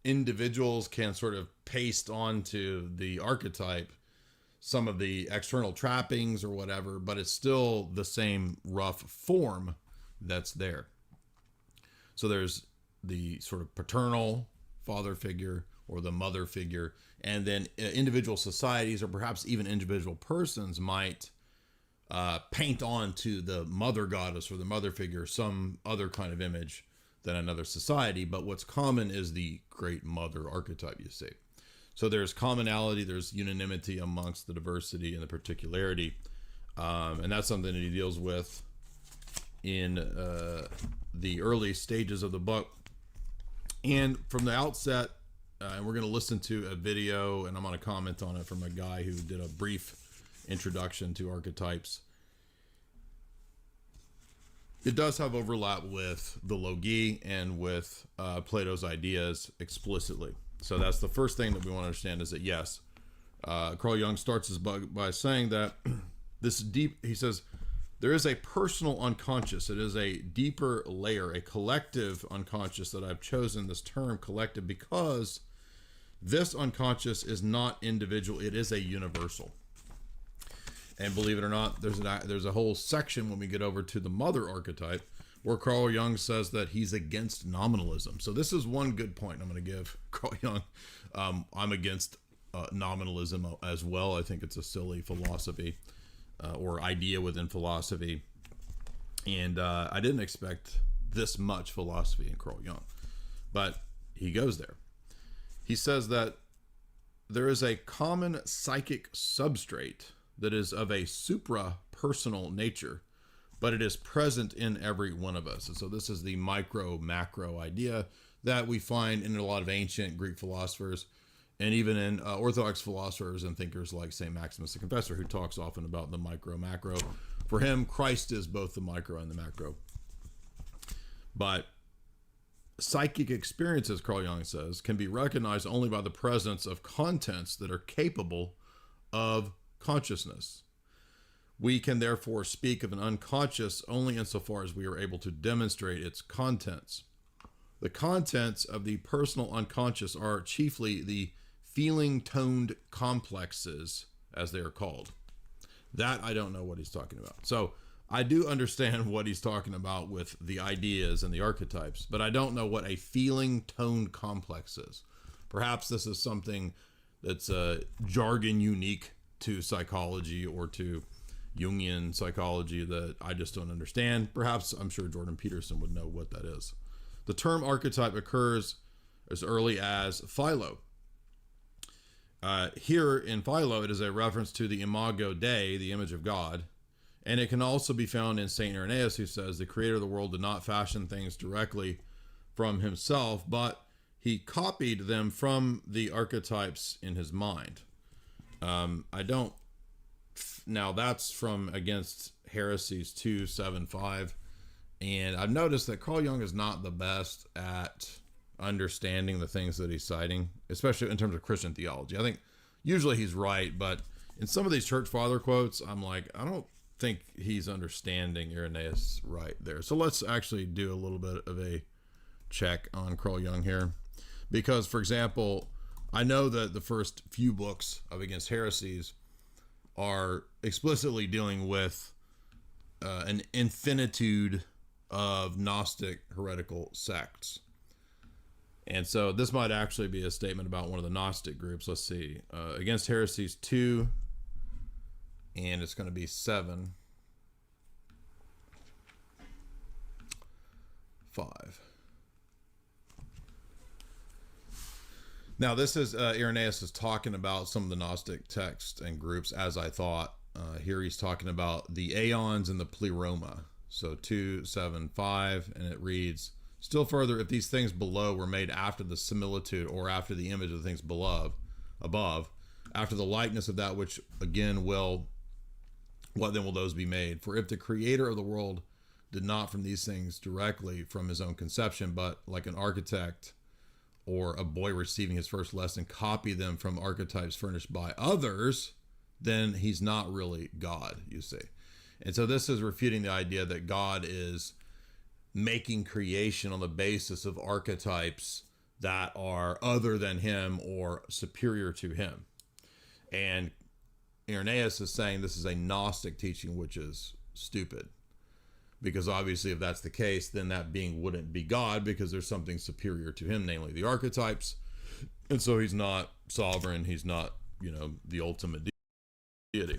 individuals can sort of paste onto the archetype some of the external trappings or whatever, but it's still the same rough form that's there. So there's the sort of paternal father figure or the mother figure, and then individual societies or perhaps even individual persons might paint onto the mother goddess or the mother figure some other kind of image than another society. But what's common is the great mother archetype, you see. So there's commonality, there's unanimity amongst the diversity and the particularity. And that's something that he deals with in the early stages of the book. And from the outset, and we're going to listen to a video, and I'm going to comment on it from a guy who did a brief introduction to archetypes. It does have overlap with the Logi and with Plato's ideas explicitly. So that's the first thing that we want to understand, is that yes, Carl Jung starts his book by saying that he says, there is a personal unconscious. It is a deeper layer, a collective unconscious, that I've chosen this term collective because this unconscious is not individual. It is a universal. And believe it or not, there's a whole section when we get over to the mother archetype where Carl Jung says that he's against nominalism. So this is one good point I'm going to give Carl Jung. I'm against nominalism as well. I think it's a silly philosophy or idea within philosophy. And I didn't expect this much philosophy in Carl Jung, but he goes there. He says that there is a common psychic substrate that is of a supra-personal nature, but it is present in every one of us. And so this is the micro-macro idea that we find in a lot of ancient Greek philosophers, and even in Orthodox philosophers and thinkers like St. Maximus the Confessor, who talks often about the micro-macro. For him, Christ is both the micro and the macro. But psychic experiences, Carl Jung says, can be recognized only by the presence of contents that are capable of consciousness. We can therefore speak of an unconscious only insofar as we are able to demonstrate its contents. The contents of the personal unconscious are chiefly the feeling-toned complexes, as they are called. That I don't know what he's talking about. So I do understand what he's talking about with the ideas and the archetypes, but I don't know what a feeling-toned complex is. Perhaps this is something that's a jargon unique to psychology or to Jungian psychology that I just don't understand. Perhaps I'm sure Jordan Peterson would know what that is. The term archetype occurs as early as Philo. Here in Philo, it is a reference to the imago Dei, the image of God. And it can also be found in St. Irenaeus, who says the creator of the world did not fashion things directly from himself, but he copied them from the archetypes in his mind. Now that's from Against Heresies 275. And I've noticed that Carl Jung is not the best at understanding the things that he's citing, especially in terms of Christian theology. I think usually he's right, but in some of these church father quotes, I'm like, I don't think he's understanding Irenaeus right there. So let's actually do a little bit of a check on Carl Jung here. Because, for example, I know that the first few books of Against Heresies are explicitly dealing with an infinitude of Gnostic heretical sects. And so this might actually be a statement about one of the Gnostic groups. Let's see. Against Heresies 2, and it's going to be 7. 5. Now this is Irenaeus is talking about some of the Gnostic texts and groups, as I thought. Here he's talking about the aeons and the pleroma. So 2, 7, 5, and it reads, still further, if these things below were made after the similitude or after the image of the things above, after the likeness of that which again will, what then will those be made? For if the creator of the world did not from these things directly from his own conception, but like an architect or a boy receiving his first lesson, copy them from archetypes furnished by others, then he's not really God, you see. And so this is refuting the idea that God is making creation on the basis of archetypes that are other than him or superior to him. And Irenaeus is saying this is a Gnostic teaching, which is stupid. Because obviously if that's the case, then that being wouldn't be God, because there's something superior to him, namely the archetypes. And so he's not sovereign. He's not, the ultimate deity.